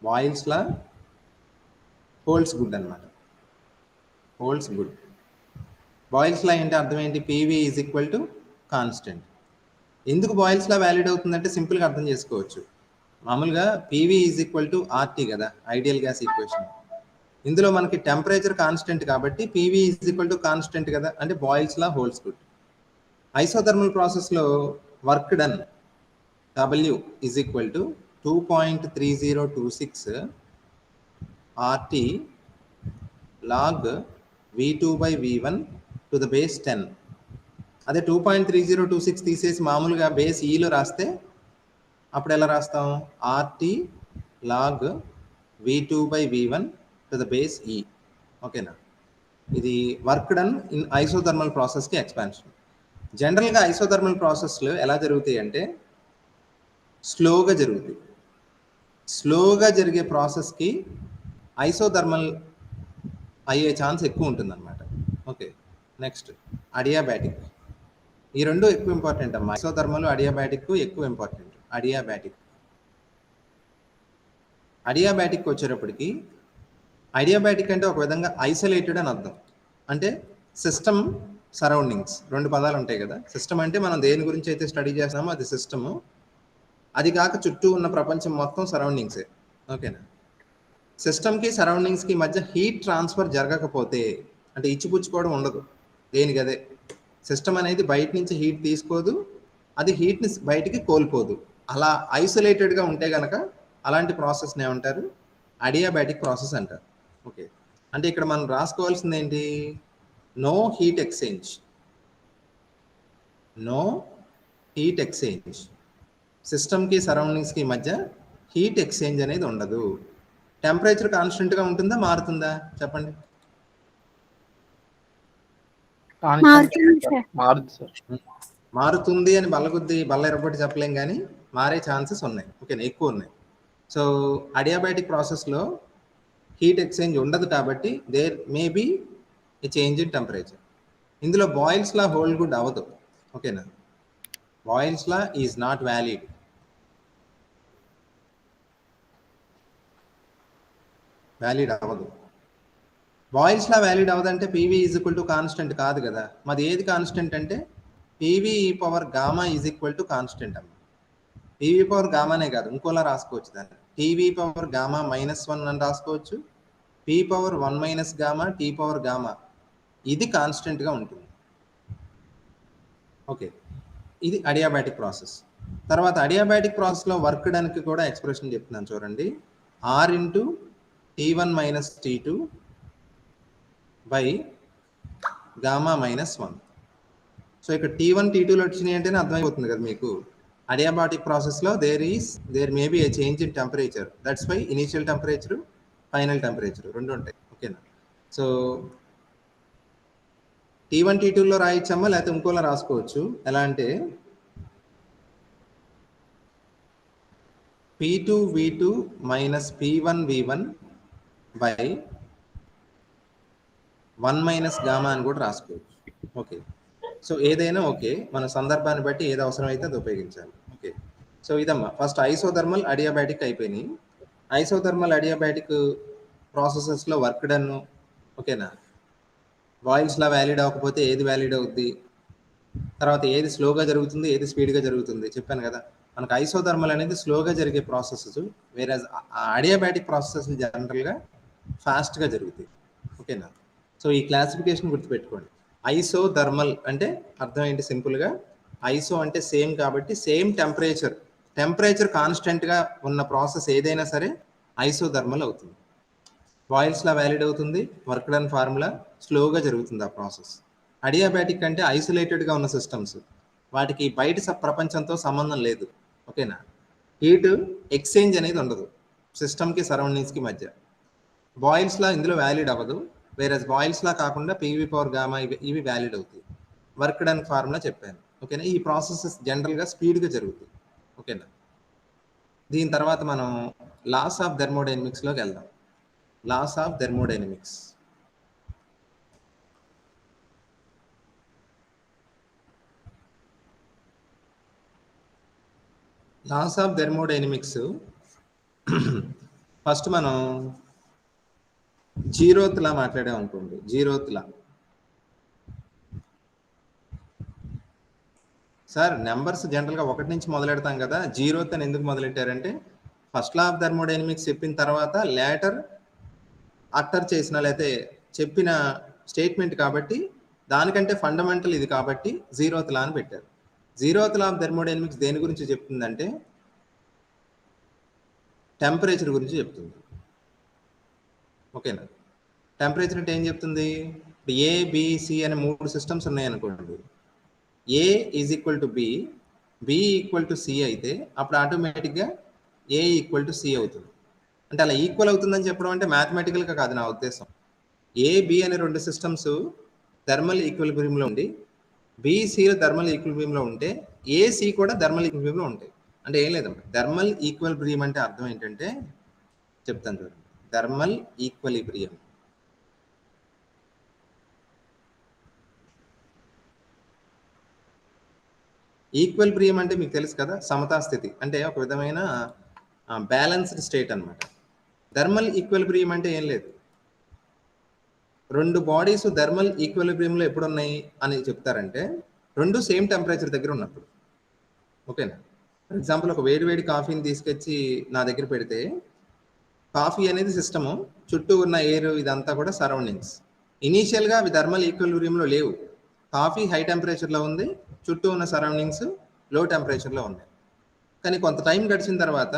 బాయిల్స్ లా హోల్డ్స్ గుడ్ అనమాట, హోల్డ్స్ గుడ్. బాయిల్స్ లా ఏంటి అర్థం ఏంటి, PV is equal to constant. ఎందుకు బాయిల్స్ లా వ్యాలిడ్ అవుతుందంటే సింపుల్గా అర్థం చేసుకోవచ్చు. మామూలుగా PV is equal to RT కదా, ఐడియల్ గ్యాస్ ఈక్వేషన్. ఇందులో మనకి టెంపరేచర్ కాన్స్టెంట్ కాబట్టి PV is equal to constant కదా, అంటే Boyle's law holds good. Isothermal ప్రాసెస్లో work done W is equal to 2.3026 RT log V2 by V1 to the base 10. అదే 2.3026 తీసేసి మామూలుగా బేస్ ఈలో రాస్తే అప్పుడు ఎలా రాస్తాం, RT log V2 by V1 to the base E. ఓకేనా, ఇది వర్క్ డన్ ఇన్ ఐసోథర్మల్ ప్రాసెస్కి ఎక్స్పాన్షన్. జనరల్గా ఐసోథర్మల్ ప్రాసెస్లో ఎలా జరుగుతాయి అంటే స్లోగా జరుగుతాయి. స్లోగా జరిగే ప్రాసెస్కి ఐసోథర్మల్ అయ్యే ఛాన్స్ ఎక్కువ ఉంటుందన్నమాట. Okay, next adiabatic. ఈ రెండు ఎక్కువ ఇంపార్టెంట్ అమ్మా, ఐసోథర్మల్ అడియాబాటిక్ ఎక్కువ ఇంపార్టెంట్. అడియాబాటిక్ వచ్చేటప్పటికి, అడియాబాటిక్ అంటే ఒక విధంగా ఐసోలేటెడ్ అని అర్థం. అంటే సిస్టమ్ సరౌండింగ్స్, రెండు పదాలు ఉంటాయి కదా. సిస్టమ్ అంటే మనం దేని గురించి అయితే స్టడీ చేస్తున్నామో అది సిస్టము, అది కాక చుట్టూ ఉన్న ప్రపంచం మొత్తం సరౌండింగ్సే. ఓకేనా, సిస్టమ్కి సరౌండింగ్స్కి మధ్య హీట్ ట్రాన్స్ఫర్ జరగకపోతే, అంటే ఇచ్చిపుచ్చుకోవడం ఉండదు దేనికి అదే, సిస్టమ్ అనేది బయట నుంచి హీట్ తీసుకోదు, అది హీట్ని బయటికి కోల్పోదు, అలా ఐసోలేటెడ్గా ఉంటే కనుక అలాంటి ప్రాసెస్ని ఏమంటారు, అడియాబాటిక్ ప్రాసెస్ అంటారు. ఓకే, అంటే ఇక్కడ మనం రాసుకోవాల్సింది ఏంటి, no heat exchange, no heat exchange. సిస్టమ్కి సరౌండింగ్స్కి మధ్య హీట్ ఎక్స్చేంజ్ అనేది ఉండదు. టెంపరేచర్ కాన్స్టెంట్గా ఉంటుందా, మారుతుందా చెప్పండి? మారుతుంది అని బల్ల ఎరగొట్టి చెప్పలేం, కానీ మారే ఛాన్సెస్ ఉన్నాయి. ఓకేనా, ఎక్కువ ఉన్నాయి. సో అడియాబాటిక్ ప్రాసెస్లో హీట్ ఎక్స్చేంజ్ ఉండదు కాబట్టి there may be a change in temperature. ఇందులో బాయిల్స్ లా హోల్డ్ గుడ్ అవ్వదు. ఓకేనా, Boyle's law is not valid. Valid అవ్వదు. బాయిల్స్ లా వ్యాలిడ్ అవ్వదంటే PV is equal to constant కాదు కదా. మాది ఏది కాన్స్టెంట్ అంటే PV power gamma is equal to constant అమ్మ. పీవీ పవర్ గామానే కాదు, ఇంకోలా రాసుకోవచ్చు దాన్ని, టీవీ పవర్ గామా -1 అని రాసుకోవచ్చు, P power 1 - gamma, T power gamma, ఇది కాన్స్టెంట్గా ఉంటుంది. ఓకే, ఇది అడియాబాటిక్ ప్రాసెస్. తర్వాత అడియాబాటిక్ ప్రాసెస్లో వర్క్ డన్కి కూడా ఎక్స్ప్రెషన్ చెప్తున్నాను చూడండి, R into T1 - T2 by gamma -1. So ఇక్కడ T1 T2లో వచ్చినాయి అంటేనే అర్థమైపోతుంది కదా మీకు, అడియాబాటిక్ ప్రాసెస్లో there may be a change in temperature, that's why initial temperature, final temperature రెండు ఉంటాయి. ఓకేనా, సో T1 T2లో రాయొచ్చమ్మా, లేకపోతే ఇంకోలా రాసుకోవచ్చు. ఎలా అంటే P2 V2 minus P1 V1 by 1 - gamma అని కూడా రాసుకోవచ్చు. ఓకే, సో ఏదైనా ఓకే, మన సందర్భాన్ని బట్టి ఏది అవసరమైతే అది ఉపయోగించాలి. ఓకే, సో ఇదమ్మా ఫస్ట్ ఐసోథర్మల్ అడియాబాటిక్ అయిపోయినాయి. ఐసోథర్మల్ అడియాబాటిక్ ప్రాసెసెస్లో వర్క్ డన్, ఓకేనా. బాయిల్స్లా వ్యాలిడ్ అవ్వకపోతే ఏది వ్యాలిడ్ అవుద్ది, తర్వాత ఏది స్లోగా జరుగుతుంది, ఏది స్పీడ్గా జరుగుతుంది చెప్పాను కదా. మనకు ఐసోథర్మల్ అనేది స్లోగా జరిగే ప్రాసెసెస్, వేరే అడియాబాటిక్ ప్రాసెసెస్ జనరల్గా ఫాస్ట్గా జరుగుతాయి. ఓకేనా. సో ఈ క్లాసిఫికేషన్ గుర్తుపెట్టుకోండి. ఐసోథర్మల్ అంటే అర్థం ఏంటి, సింపుల్గా ఐసో అంటే సేమ్ కాబట్టి సేమ్ టెంపరేచర్ కాన్స్టెంట్గా ఉన్న ప్రాసెస్ ఏదైనా సరే ఐసోథర్మల్ అవుతుంది. బాయిల్స్లా వ్యాలిడ్ అవుతుంది, వర్క్ డన్ ఫార్ములా, స్లోగా జరుగుతుంది ఆ ప్రాసెస్. అడియాబాటిక్ అంటే ఐసోలేటెడ్గా ఉన్న సిస్టమ్స్, వాటికి బయట ప్రపంచంతో సంబంధం లేదు. ఓకేనా. హీట్ ఎక్స్చేంజ్ అనేది ఉండదు సిస్టమ్కి సరౌండింగ్స్కి మధ్య. బాయిల్స్లా ఇందులో వ్యాలిడ్ అవ్వదు, వేరే బాయిల్స్లా కాకుండా పీవీ పవర్ గామా ఇవి వ్యాలిడ్ అవుతాయి. వర్క్ డన్ ఫార్ములా చెప్పాను. ఓకేనా. ఈ ప్రాసెసెస్ జనరల్గా స్పీడ్గా జరుగుతాయి. ఓకేనా. దీని తర్వాత మనం లాస్ ఆఫ్ థెర్మోడైనమిక్స్లోకి వెళ్దాం. Laws of thermodynamics. Laws of thermodynamics first మనం జీరోత్ లా మాట్లాడాం అనుకోండి. జీరోత్ లా సార్ నెంబర్స్ జనరల్గా 1 నుంచి మొదలెడతాం కదా, జీరోత్ అని ఎందుకు మొదలెట్టారంటే ఫస్ట్ లా ఆఫ్ థెర్మోడైనమిక్స్ చెప్పిన తర్వాత లేటర్ అట్టర్ చేసిన లేకపోతే చెప్పిన స్టేట్మెంట్ కాబట్టి దానికంటే ఫండమెంటల్ ఇది కాబట్టి జీరోత్ లా అని పెట్టారు. జీరోత్ లా ఆఫ్ థెర్మోడైనమిక్స్ దేని గురించి చెప్తుందంటే టెంపరేచర్ గురించి చెప్తుంది. ఓకేనా. టెంపరేచర్ అంటే ఏం చెప్తుంది, ఏ బిసి అనే 3 సిస్టమ్స్ ఉన్నాయనుకోండి. A is equal to B, B equal to C అయితే అప్పుడు ఆటోమేటిక్గా ఏ ఈక్వల్ టు సి అవుతుంది. అంటే అలా ఈక్వల్ అవుతుందని చెప్పడం అంటే మ్యాథమెటికల్గా కాదు నా ఉద్దేశం. ఏ బి అనే 2 సిస్టమ్స్ థర్మల్ ఈక్విలిబ్రియంలో ఉండి బిసిలో థర్మల్ ఈక్విలిబ్రియంలో ఉంటే ఏసి కూడా థర్మల్ ఈక్విలిబ్రియంలో ఉంటాయి. అంటే ఏం లేదమ్మా, థర్మల్ ఈక్విలిబ్రియం అంటే అర్థం ఏంటంటే చెప్తాను చూడండి. థర్మల్ ఈక్విలిబ్రియం ఈక్విలిబ్రియం అంటే మీకు తెలుసు కదా, సమతా స్థితి అంటే ఒక విధమైన బ్యాలెన్స్డ్ స్టేట్ అనమాట. థర్మల్ ఈక్విలిబ్రియం అంటే ఏం లేదు, 2 బాడీస్ థర్మల్ ఈక్విలిబ్రియంలో ఎప్పుడు ఉన్నాయి అని చెప్తారంటే 2 సేమ్ టెంపరేచర్ దగ్గర ఉన్నప్పుడు. ఓకేనా. ఫర్ ఎగ్జాంపుల్ ఒక వేడి కాఫీని తీసుకొచ్చి నా దగ్గర పెడితే కాఫీ అనేది సిస్టము, చుట్టూ ఉన్న ఎయిర్ ఇదంతా కూడా సరౌండింగ్స్. ఇనీషియల్గా అవి థర్మల్ ఈక్విలిబ్రియంలో లేవు. కాఫీ హై టెంపరేచర్లో ఉంది, చుట్టూ ఉన్న సరౌండింగ్స్ లో టెంపరేచర్లో ఉన్నాయి. కానీ కొంత టైం గడిచిన తర్వాత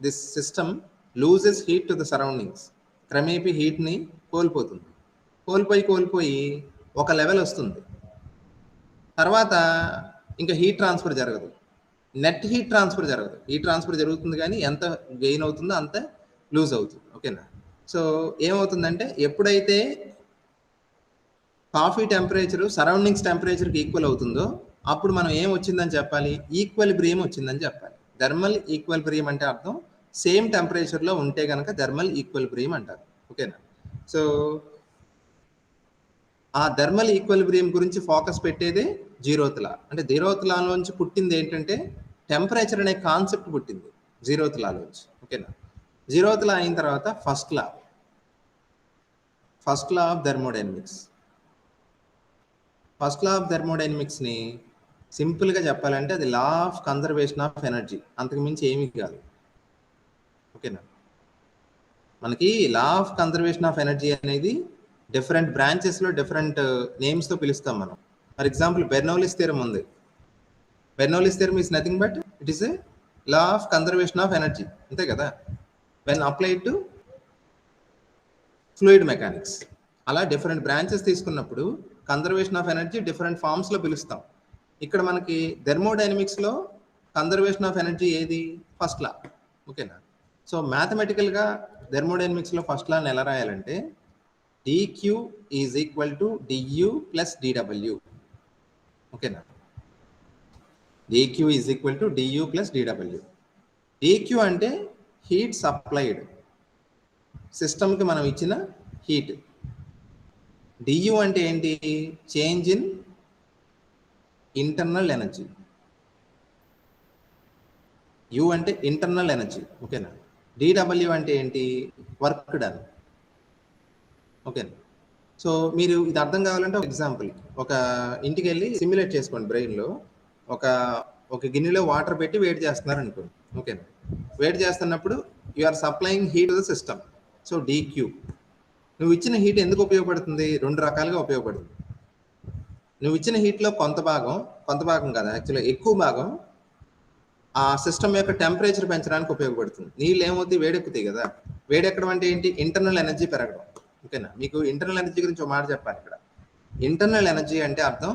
this system loses heat to the surroundings. క్రమేపీ హీట్ని కోల్పోతుంది. కోల్పోయి ఒక లెవెల్ వస్తుంది. తర్వాత ఇంకా హీట్ ట్రాన్స్ఫర్ జరగదు, నెట్ హీట్ ట్రాన్స్ఫర్ జరగదు. హీట్ ట్రాన్స్ఫర్ జరుగుతుంది కానీ ఎంత గెయిన్ అవుతుందో అంత లూజ్ అవుతుంది. ఓకేనా. సో ఏమవుతుందంటే ఎప్పుడైతే కాఫీ టెంపరేచర్ సరౌండింగ్స్ టెంపరేచర్కి ఈక్వల్ అవుతుందో అప్పుడు మనం ఏం వచ్చిందని చెప్పాలి, ఈక్విలిబ్రియం వచ్చిందని చెప్పాలి. థర్మల్ ఈక్విలిబ్రియం అంటే అర్థం సేమ్ టెంపరేచర్లో ఉంటే కనుక థర్మల్ ఈక్విలిబ్రియం అంటారు. ఓకేనా. సో ఆ థర్మల్ ఈక్విలిబ్రియం గురించి ఫోకస్ పెట్టేదే జీరోత్ లా. అంటే జీరోత్ లాలోంచి పుట్టింది ఏంటంటే టెంపరేచర్ అనే కాన్సెప్ట్ పుట్టింది జీరోత్ లాలోంచి. ఓకేనా. జీరోత్ లా అయిన తర్వాత first law of thermodynamics. First law of థెర్మోడైనమిక్స్ని సింపుల్గా చెప్పాలంటే అది law of conservation of energy, అంతకు మించి ఏమీ కాదు. ఓకేనా. మనకి law of conservation of energy అనేది డిఫరెంట్ బ్రాంచెస్లో డిఫరెంట్ నేమ్స్తో పిలుస్తాం మనం. ఫర్ ఎగ్జాంపుల్ బెర్నౌలిస్ థియరం ఉంది. Bernoulli's theorem is nothing but it is a law of conservation of energy, అంతే కదా, when applied to fluid mechanics. అలా డిఫరెంట్ బ్రాంచెస్ తీసుకున్నప్పుడు కన్జర్వేషన్ ఆఫ్ ఎనర్జీ డిఫరెంట్ ఫామ్స్లో పిలుస్తాం. ఇక్కడ మనకి థెర్మోడైనమిక్స్లో కన్జర్వేషన్ ఆఫ్ ఎనర్జీ ఏది, ఫస్ట్ లా. ఓకేనా. సో మ్యాథమెటికల్గా థెర్మోడైనమిక్స్లో ఫస్ట్ లాని ఎలా రాయాలంటే dq is equal to du plus dw. ఓకేనా. dq is equal to du plus dw. dq అంటే హీట్ సప్లైడ్, సిస్టమ్కి మనం ఇచ్చిన హీట్. డియు అంటే ఏంటి? Change in internal energy. You అంటే ఇంటర్నల్ ఎనర్జీ, ఓకేనా? డిడబ్ల్యూ అంటే ఏంటి? వర్క్ డన్, ఓకేనా? సో మీరు ఇది అర్థం కావాలంటే ఒక ఎగ్జాంపుల్, ఒక ఇంటికి వెళ్ళి సిమ్యులేట్ చేసుకోండి బ్రెయిన్లో. ఒక గిన్నెలో వాటర్ పెట్టి వేడి చేస్తున్నారు అనుకోండి, ఓకేనా? వేడి చేస్తున్నప్పుడు you are supplying heat to the system. So dQ. నువ్వు ఇచ్చిన హీట్ ఎందుకు ఉపయోగపడుతుంది? 2 రకాలుగా ఉపయోగపడుతుంది. నువ్వు ఇచ్చిన హీట్లో కొంత భాగం కాదు, యాక్చువల్గా ఎక్కువ భాగం ఆ సిస్టమ్ యొక్క టెంపరేచర్ పెంచడానికి ఉపయోగపడుతుంది. నీళ్ళు ఏమవుతాయి? వేడెక్కుతాయి కదా. వేడెక్కడం అంటే ఏంటి? ఇంటర్నల్ ఎనర్జీ పెరగడం, ఓకేనా? మీకు ఇంటర్నల్ ఎనర్జీ గురించి ఒక మాట చెప్పాలి ఇక్కడ. ఇంటర్నల్ ఎనర్జీ అంటే అర్థం,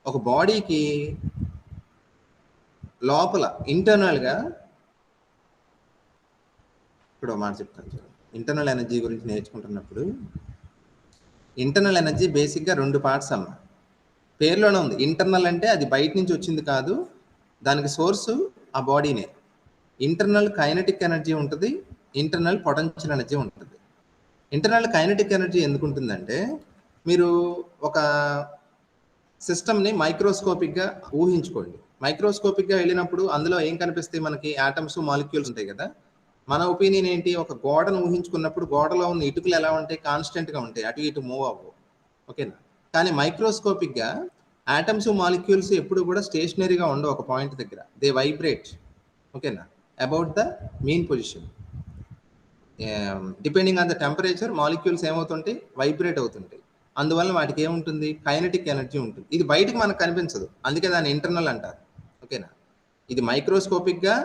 ఒక బాడీకి లోపల ఇంటర్నల్గా, ఇప్పుడు ఒక మాట చెప్తాను చూడండి. ఇంటర్నల్ ఎనర్జీ గురించి నేర్చుకుంటున్నప్పుడు, ఇంటర్నల్ ఎనర్జీ బేసిక్గా 2 పార్ట్స్ అమ్మ. పేరులోనే ఉంది. ఇంటర్నల్ అంటే అది బయట నుంచి వచ్చింది కాదు, దానికి సోర్సు ఆ బాడీనే. ఇంటర్నల్ కైనెటిక్ ఎనర్జీ ఉంటుంది, ఇంటర్నల్ పొటెన్షియల్ ఎనర్జీ ఉంటుంది. ఇంటర్నల్ కైనెటిక్ ఎనర్జీ ఎందుకు ఉంటుందంటే, మీరు ఒక సిస్టమ్ని మైక్రోస్కోపిక్గా ఊహించుకోండి. మైక్రోస్కోపిక్గా వెళ్ళినప్పుడు అందులో ఏం కనిపిస్తాయి మనకి? యాటమ్స్, మాలిక్యూల్స్ ఉంటాయి కదా. మన ఒపీనియన్ ఏంటి? ఒక గోడను ఊహించుకున్నప్పుడు గోడలో ఉన్న ఇటుకలు ఎలా ఉంటాయి? కాన్స్టెంట్గా ఉంటాయి, అటు ఇటు మూవ్ అవ్వవు, ఓకేనా? కానీ మైక్రోస్కోపిక్గా ఆటమ్స్, మాలిక్యూల్స్ ఎప్పుడు కూడా స్టేషనరీగా ఉండవు ఒక పాయింట్ దగ్గర. దే వైబ్రేట్, ఓకేనా? About the mean position. Depending on the temperature molecules ఏమవుతుంటాయి? వైబ్రేట్ అవుతుంటాయి. అందువల్ల వాటికి ఏముంటుంది? కైనెటిక్ ఎనర్జీ ఉంటుంది. ఇది బయటకు మనకు కనిపించదు, అందుకే దాన్ని ఇంటర్నల్ అంటారు, ఓకేనా? ఇది మైక్రోస్కోపిక్గా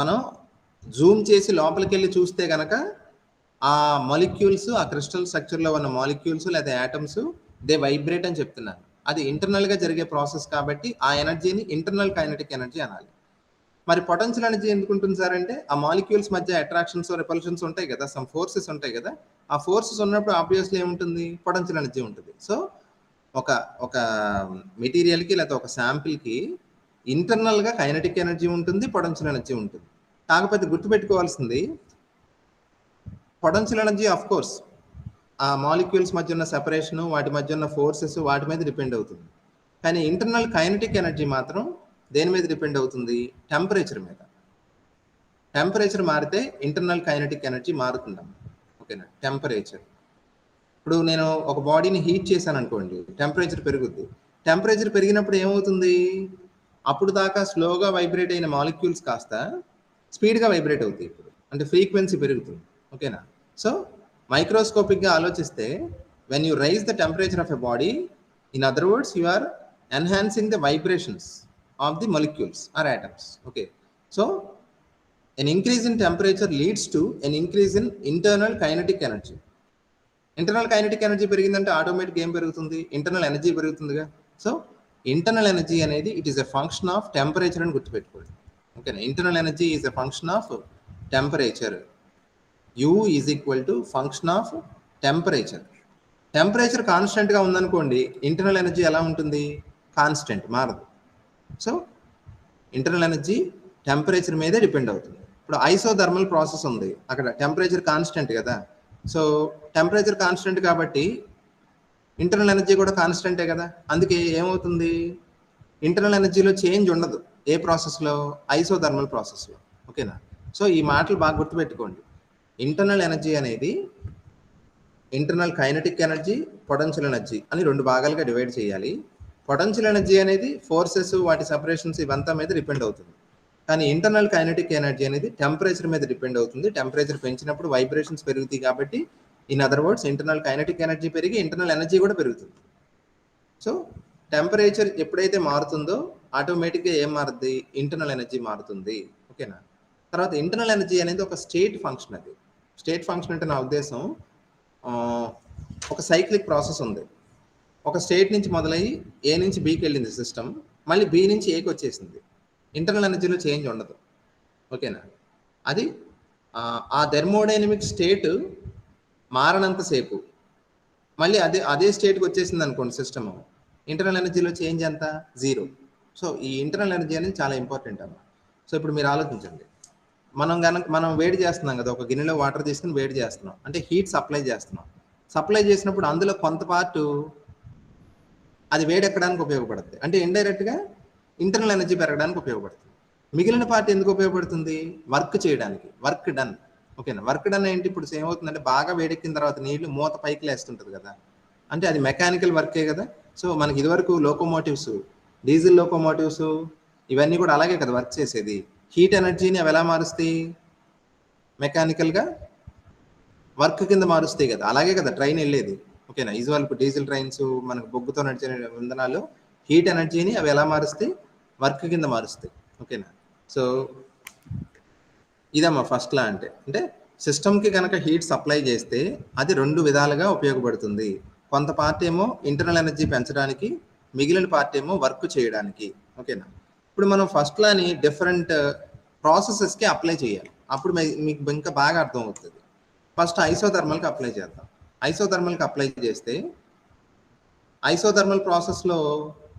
మనం జూమ్ చేసి లోపలికి వెళ్ళి చూస్తే కనుక ఆ మాలిక్యూల్స్, ఆ క్రిస్టల్ స్ట్రక్చర్లో ఉన్న మాలిక్యూల్స్ లేదా యాటమ్స్ దే వైబ్రేట్ అని చెప్తున్నాను. అది ఇంటర్నల్గా జరిగే ప్రాసెస్ కాబట్టి ఆ ఎనర్జీని ఇంటర్నల్ కైనెటిక్ ఎనర్జీ అనాలి. మరి పొటెన్షియల్ ఎనర్జీ ఎందుకు ఉంటుంది సార్ అంటే, ఆ మాలిక్యూల్స్ మధ్య అట్రాక్షన్స్, రిపల్షన్స్ ఉంటాయి కదా, సమ్ ఫోర్సెస్ ఉంటాయి కదా. ఆ ఫోర్సెస్ ఉన్నప్పుడు ఆబ్వియస్లీ ఏముంటుంది? పొటెన్షియల్ ఎనర్జీ ఉంటుంది. సో ఒక మెటీరియల్కి లేదా ఒక శాంపిల్కి ఇంటర్నల్గా కైనెటిక్ ఎనర్జీ ఉంటుంది, పొటెన్షియల్ ఎనర్జీ ఉంటుంది. కాకపోతే గుర్తుపెట్టుకోవాల్సింది, పొటెన్షియల్ ఎనర్జీ ఆఫ్ కోర్స్ ఆ మాలిక్యూల్స్ మధ్య ఉన్న సెపరేషను, వాటి మధ్య ఉన్న ఫోర్సెస్, వాటి మీద డిపెండ్ అవుతుంది. కానీ ఇంటర్నల్ కైనెటిక్ ఎనర్జీ మాత్రం దేని మీద డిపెండ్ అవుతుంది? టెంపరేచర్ మీద. టెంపరేచర్ మారితే ఇంటర్నల్ కైనెటిక్ ఎనర్జీ మారుతుందమ్మ, ఓకేనా? టెంపరేచర్. ఇప్పుడు నేను ఒక బాడీని హీట్ చేశాను అనుకోండి, టెంపరేచర్ పెరుగుద్ది. టెంపరేచర్ పెరిగినప్పుడు ఏమవుతుంది? అప్పుడు దాకా స్లోగా వైబ్రేట్ అయిన మాలిక్యూల్స్ కాస్త స్పీడ్గా వైబ్రేట్ అవుతాయి. ఇప్పుడు అంటే ఫ్రీక్వెన్సీ పెరుగుతుంది, ఓకేనా? సో మైక్రోస్కోపిక్గా ఆలోచిస్తే, when you raise the temperature of a body, in other words you are enhancing the vibrations of the molecules or atoms, okay? So an increase in temperature leads to an increase in internal kinetic energy. Internal kinetic energy పెరిగిందంటే ఆటోమేటిక్ ఏం పెరుగుతుంది? ఇంటర్నల్ ఎనర్జీ పెరుగుతుందిగా. సో ఇంటర్నల్ ఎనర్జీ అనేది it is a function of temperature అని గుర్తుపెట్టుకోండి, ఓకేనా? Internal energy is a function of temperature. U is equal to function of temperature. Temperature కాన్స్టెంట్గా ఉందనుకోండి, ఇంటర్నల్ ఎనర్జీ ఎలా ఉంటుంది? కాన్స్టెంట్, మారదు. సో ఇంటర్నల్ ఎనర్జీ టెంపరేచర్ మీదే డిపెండ్ అవుతుంది. ఇప్పుడు ఐసోథర్మల్ ప్రాసెస్ ఉంది, అక్కడ టెంపరేచర్ కాన్స్టెంట్ కదా. సో టెంపరేచర్ కాన్స్టెంట్ కాబట్టి ఇంటర్నల్ ఎనర్జీ కూడా కాన్స్టెంటే కదా. అందుకే ఏమవుతుంది? ఇంటర్నల్ ఎనర్జీలో చేంజ్ ఉండదు. ఏ ప్రాసెస్లో? ఐసోథర్మల్ ప్రాసెస్లో, ఓకేనా? సో ఈ మాటలు బాగా గుర్తుపెట్టుకోండి. ఇంటర్నల్ ఎనర్జీ అనేది internal kinetic energy, potential energy అని 2 భాగాలుగా డివైడ్ చేయాలి. పొటెన్షియల్ ఎనర్జీ అనేది ఫోర్సెస్, వాటి సెపరేషన్స్ ఇవంతా మీద డిపెండ్ అవుతుంది. కానీ ఇంటర్నల్ కైనెటిక్ ఎనర్జీ అనేది టెంపరేచర్ మీద డిపెండ్ అవుతుంది. టెంపరేచర్ పెంచినప్పుడు వైబ్రేషన్స్ పెరుగుతాయి కాబట్టి, in other words internal kinetic energy పెరిగి ఇంటర్నల్ ఎనర్జీ కూడా పెరుగుతుంది. సో టెంపరేచర్ ఎప్పుడైతే మారుతుందో ఆటోమేటిక్గా ఏం మారుతుంది? ఇంటర్నల్ ఎనర్జీ మారుతుంది, ఓకేనా? తర్వాత ఇంటర్నల్ ఎనర్జీ అనేది ఒక స్టేట్ ఫంక్షన్. అది స్టేట్ ఫంక్షన్ అంటే నా ఉద్దేశం, ఒక సైక్లిక్ ప్రాసెస్ ఉంది. ఒక స్టేట్ నుంచి మొదలయ్యి ఏ నుంచి బీకి వెళ్ళింది సిస్టమ్, మళ్ళీ బి నుంచి ఏకి వచ్చేసింది. ఇంటర్నల్ ఎనర్జీలో చేంజ్ ఉండదు, ఓకేనా? అది ఆ థెర్మోడైనమిక్ స్టేట్ మారనంతసేపు మళ్ళీ అదే స్టేట్కి వచ్చేసింది అనుకోండి సిస్టమ్, ఇంటర్నల్ ఎనర్జీలో చేంజ్ ఎంత? 0. సో ఈ ఇంటర్నల్ ఎనర్జీ అనేది చాలా ఇంపార్టెంట్ అన్న. సో ఇప్పుడు మీరు ఆలోచించండి, మనం వేడి చేస్తున్నాం కదా, ఒక గిన్నెలో వాటర్ తీసుకుని వేడి చేస్తున్నాం అంటే హీట్ సప్లై చేస్తున్నాం. సప్లై చేసినప్పుడు అందులో కొంత పార్ట్ అది వేడెక్కడానికి ఉపయోగపడుతుంది, అంటే ఇండైరెక్ట్గా ఇంటర్నల్ ఎనర్జీ పెరగడానికి ఉపయోగపడుతుంది. మిగిలిన పార్ట్ ఎందుకు ఉపయోగపడుతుంది? వర్క్ చేయడానికి, వర్క్ డన్. ఓకేనా? వర్క్ డన్ ఏంటి? ఇప్పుడు ఏమవుతుందంటే బాగా వేడెక్కిన తర్వాత నీళ్లు మూత పైకి లేస్తుంటుంది కదా, అంటే అది మెకానికల్ వర్కే కదా. సో మనకి ఇదివరకు లోకోమోటివ్స్, డీజిల్ లోకోమోటివ్స్ ఇవన్నీ కూడా అలాగే కదా వర్క్ చేసేది. హీట్ ఎనర్జీని అవి ఎలా మారుస్తాయి? మెకానికల్గా వర్క్ కింద మారుస్తాయి కదా, అలాగే కదా ట్రైన్ వెళ్ళేది. ఓకేనా? యూజువల్ డీజిల్ ట్రైన్స్, మనకు బొగ్గుతో నడిచే ఇంధనాలు హీట్ ఎనర్జీని అవి ఎలా మారుస్తాయి? వర్క్ కింద మారుస్తాయి. ఓకేనా? సో ఇదమ్మా ఫస్ట్ లా. అంటే సిస్టమ్కి కనుక హీట్ సప్లై చేస్తే అది రెండు విధాలుగా ఉపయోగపడుతుంది. కొంత పార్ట్ ఏమో ఇంటర్నల్ ఎనర్జీ పెంచడానికి, మిగిలిన పార్ట్ ఏమో వర్క్ చేయడానికి. ఓకేనా? ఇప్పుడు మనం ఫస్ట్ లాని డిఫరెంట్ ప్రాసెసెస్కి అప్లై చేయాలి, అప్పుడు మీకు ఇంకా బాగా అర్థం అవుతుంది. ఫస్ట్ ఐసోథర్మల్కి అప్లై చేద్దాం. ఐసోథర్మల్కి అప్లై చేస్తే ఐసోథర్మల్ ప్రాసెస్లో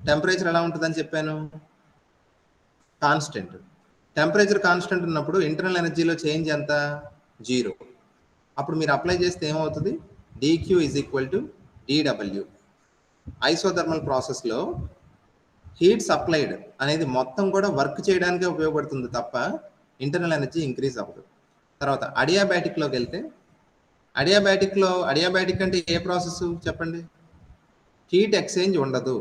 టెంపరేచర్ ఎలా ఉంటుందని చెప్పాను? కాన్స్టెంట్. టెంపరేచర్ కాన్స్టెంట్ ఉన్నప్పుడు ఇంటర్నల్ ఎనర్జీలో చేంజ్ ఎంత? 0. అప్పుడు మీరు అప్లై చేస్తే ఏమవుతుంది? dq is equal to dw. Isothermal ప్రాసెస్లో హీట్ సప్లైడ్ అనేది మొత్తం కూడా వర్క్ చేయడానికే ఉపయోగపడుతుంది తప్ప ఇంటర్నల్ ఎనర్జీ ఇంక్రీజ్ అవ్వదు. తర్వాత అడియాబాటిక్లోకి వెళ్తే, అడియాబాటిక్ అంటే ఏ ప్రాసెస్ చెప్పండి? హీట్ ఎక్స్చేంజ్ ఉండదు.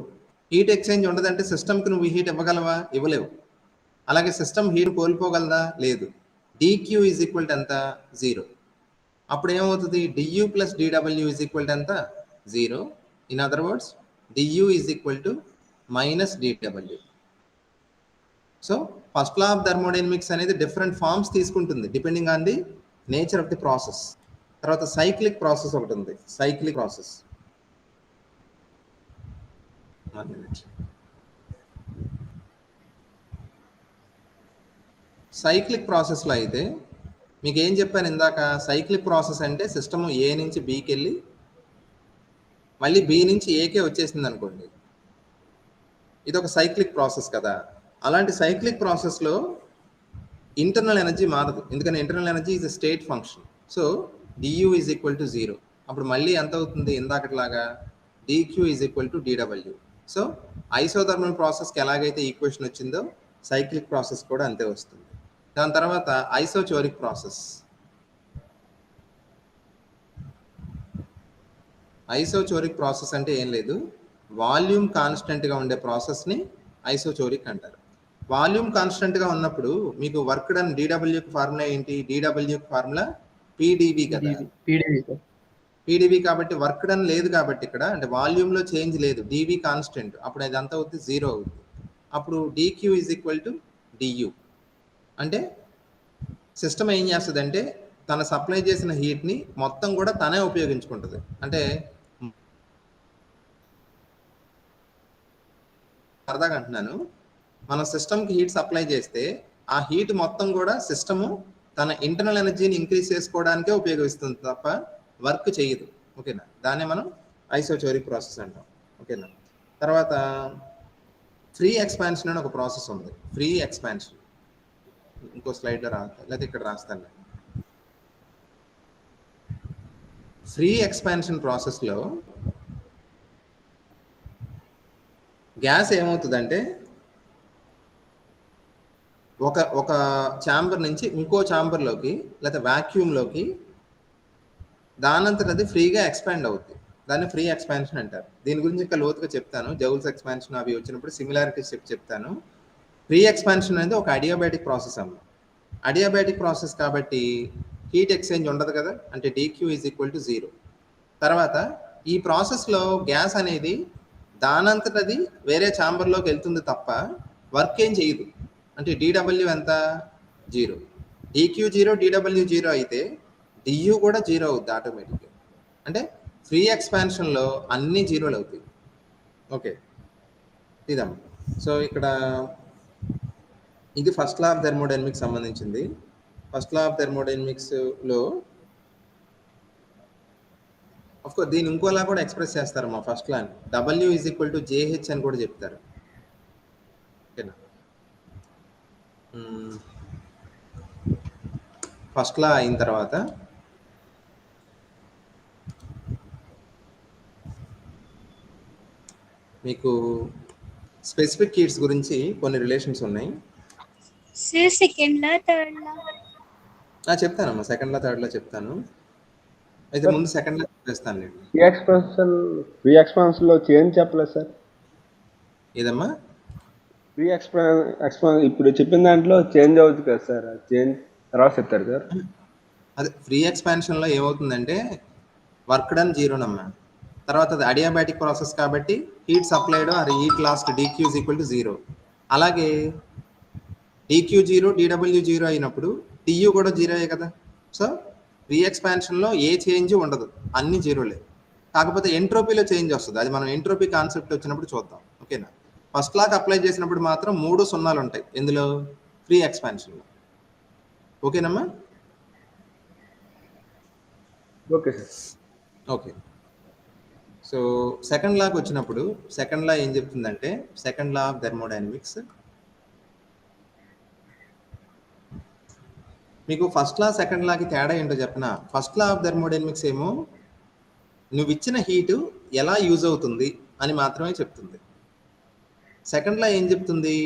హీట్ ఎక్స్చేంజ్ ఉండదంటే సిస్టమ్కి నువ్వు హీట్ ఇవ్వగలవా? ఇవ్వలేవు. అలాగే సిస్టమ్ హీట్ కోల్పోగలదా? లేదు. dq ఈజ్ ఈక్వల్ టు ఎంత? 0. అప్పుడు ఏమవుతుంది? du plus dw is equal to ఎంత? 0. In other words du is equal to minus dw. So first law of thermodynamics అనేది డిఫరెంట్ ఫార్మ్స్ తీసుకుంటుంది depending on the nature of the process. తర్వాత సైక్లిక్ ప్రాసెస్ ఒకటి ఉంది. సైక్లిక్ ప్రాసెస్, సైక్లిక్ ప్రాసెస్లో అయితే మీకు ఏం చెప్పాను ఇందాక? సైక్లిక్ ప్రాసెస్ అంటే సిస్టమ్ ఏ నుంచి బికి వెళ్ళి మళ్ళీ బి నుంచి ఏకే వచ్చేసింది అనుకోండి, ఇది ఒక సైక్లిక్ ప్రాసెస్ కదా. అలాంటి సైక్లిక్ ప్రాసెస్లో ఇంటర్నల్ ఎనర్జీ మారదు, ఎందుకంటే internal energy is a state function. So du is equal to 0. అప్పుడు మళ్ళీ ఎంత అవుతుంది? ఇందాకట్లాగా dq is equal to dw. So isothermal ప్రాసెస్కి ఎలాగైతే ఈక్వేషన్ వచ్చిందో సైక్లిక్ ప్రాసెస్ కూడా అంతే వస్తుంది. దాని తర్వాత ఐసోచోరిక్ ప్రాసెస్. ఐసోచోరిక్ ప్రాసెస్ అంటే ఏం లేదు, వాల్యూమ్ కాన్స్టెంట్గా ఉండే ప్రాసెస్ని ఐసోచోరిక్ అంటారు. వాల్యూమ్ కాన్స్టెంట్గా ఉన్నప్పుడు మీకు వర్క్ డన్ డీడబ్ల్యూకి ఫార్ములా ఏంటి? డీడబ్ల్యూకి ఫార్ములా పీడీవీ కదా. పీడీవీ కాబట్టి వర్క్ డన్ లేదు కాబట్టి ఇక్కడ, అంటే వాల్యూమ్లో చేంజ్ లేదు, డీవీ కాన్స్టెంట్. అప్పుడు అది ఎంత అవుతుంది? 0 అవుతుంది. అప్పుడు dq is equal to du. అంటే సిస్టమ్ ఏం చేస్తుందంటే తన సప్లై చేసిన హీట్ని మొత్తం కూడా తనే ఉపయోగించుకుంటుంది. అంటే సరదాగా అంటున్నాను, మన సిస్టమ్కి హీట్ సప్లై చేస్తే ఆ హీట్ మొత్తం కూడా సిస్టము తన ఇంటర్నల్ ఎనర్జీని ఇంక్రీజ్ చేసుకోవడానికే ఉపయోగిస్తుంది తప్ప వర్క్ చేయదు. ఓకేనా? దాన్నే మనం ఐసోచోరిక్ ప్రాసెస్ అంటాం. ఓకేనా? తర్వాత ఫ్రీ ఎక్స్పాన్షన్ అని ఒక ప్రాసెస్ ఉంది. ఫ్రీ ఎక్స్పాన్షన్ ఇంకో స్లైడ్లో రాస్తా, లేకపోతే ఇక్కడ రాస్తాను. ఫ్రీ ఎక్స్పాన్షన్ ప్రాసెస్లో గ్యాస్ ఏమవుతుందంటే ఒక ఛాంబర్ నుంచి ఇంకో ఛాంబర్లోకి లేదా వాక్యూమ్లోకి దానంతట అది ఫ్రీగా ఎక్స్పాండ్ అవుతుంది. దాన్ని ఫ్రీ ఎక్స్పాన్షన్ అంటారు. దీని గురించి ఇంకా లోతుగా చెప్తాను, జౌల్స్ ఎక్స్పాన్షన్ అవి వచ్చినప్పుడు సిమిలారిటీస్ చెప్తాను. ఫ్రీ ఎక్స్పాన్షన్ అనేది ఒక అడియాబాటిక్ ప్రాసెస్ అమ్మ. అడియాబాటిక్ ప్రాసెస్ కాబట్టి హీట్ ఎక్స్చేంజ్ ఉండదు కదా, అంటే dq ఈజ్ ఈక్వల్ టు 0. తర్వాత ఈ ప్రాసెస్లో గ్యాస్ అనేది దానంతటది వేరే ఛాంబర్లోకి వెళ్తుంది తప్ప వర్క్ ఏం చేయదు. అంటే dw ఎంత? 0. dq 0, dw 0 అయితే du కూడా 0 అవుతుంది ఆటోమేటిక్గా. అంటే ఫ్రీ ఎక్స్పాన్షన్లో అన్ని జీరోలు అవుతాయి. ఓకే, ఇదమ్మా. సో ఇక్కడ ఇది ఫస్ట్ లా ఆఫ్ థర్మోడైనమిక్స్ సంబంధించింది. ఫస్ట్ లా ఆఫ్ థర్మోడైనమిక్స్లో ఆఫ్కోర్స్ దీన్ని ఇంకోలా కూడా ఎక్స్ప్రెస్ చేస్తారు మా first law. W is equal to JH అని కూడా చెప్తారు. ఓకేనా? ఫస్ట్ లా అయిన తర్వాత మీకు స్పెసిఫిక్ హీట్స్ గురించి కొన్ని రిలేషన్స్ ఉన్నాయి. Sir second law third law చెప్తానమ్మా, సెకండ్ లా థర్డ్ లా చెప్తాను. అయితే ముందు సెకండ్ లా చేస్తాను నేను. ఫ్రీ ఎక్స్పాన్షన్ లో చేంజ్ చెప్పలేదు సార్. ఏదమ్మా? ఫ్రీ ఎక్స్పాన్ ఇప్పుడు చెప్పిన దాంట్లో చేంజ్ అవుతుంది కదా సార్, చేంజ్ తర్వాత చెప్తారు సార్. అదే ఫ్రీ ఎక్స్పాన్షన్లో ఏమవుతుందంటే వర్క్ డన్ జీరోనమ్మా. తర్వాత అది అడియాబాటిక్ ప్రాసెస్ కాబట్టి heat supplied or heat lost dQ is equal to zero. అలాగే డిక్యూ జీరో డిడబ్ల్యూ జీరో అయినప్పుడు టియూ కూడా జీరోయే కదా. సో ఫ్రీ ఎక్స్పాన్షన్లో ఏ చేంజ్ ఉండదు, అన్ని జీరోలే. కాకపోతే ఎంట్రోపీలో చేంజ్ వస్తుంది, అది మనం ఎంట్రోపీ కాన్సెప్ట్ వచ్చినప్పుడు చూద్దాం. ఓకేనా? ఫస్ట్ లాక్ అప్లై చేసినప్పుడు మాత్రం 3 సున్నాలు ఉంటాయి ఎందులో? ఫ్రీ ఎక్స్పాన్షన్లో. ఓకేనమ్మా? Okay sir. Okay. So second లాకి వచ్చినప్పుడు సెకండ్ లా ఏం చెప్తుందంటే సెకండ్ లా ఆఫ్ థర్మోడైనమిక్స్ మీకు ఫస్ట్ లా సెకండ్ లాకి తేడా ఏంటో చెప్పిన. ఫస్ట్ లా ఆఫ్ థర్మోడైనమిక్స్ ఏమో నువ్వు ఇచ్చిన హీటు ఎలా యూజ్ అవుతుంది అని మాత్రమే చెప్తుంది. సెకండ్ లా ఏం చెప్తుంది?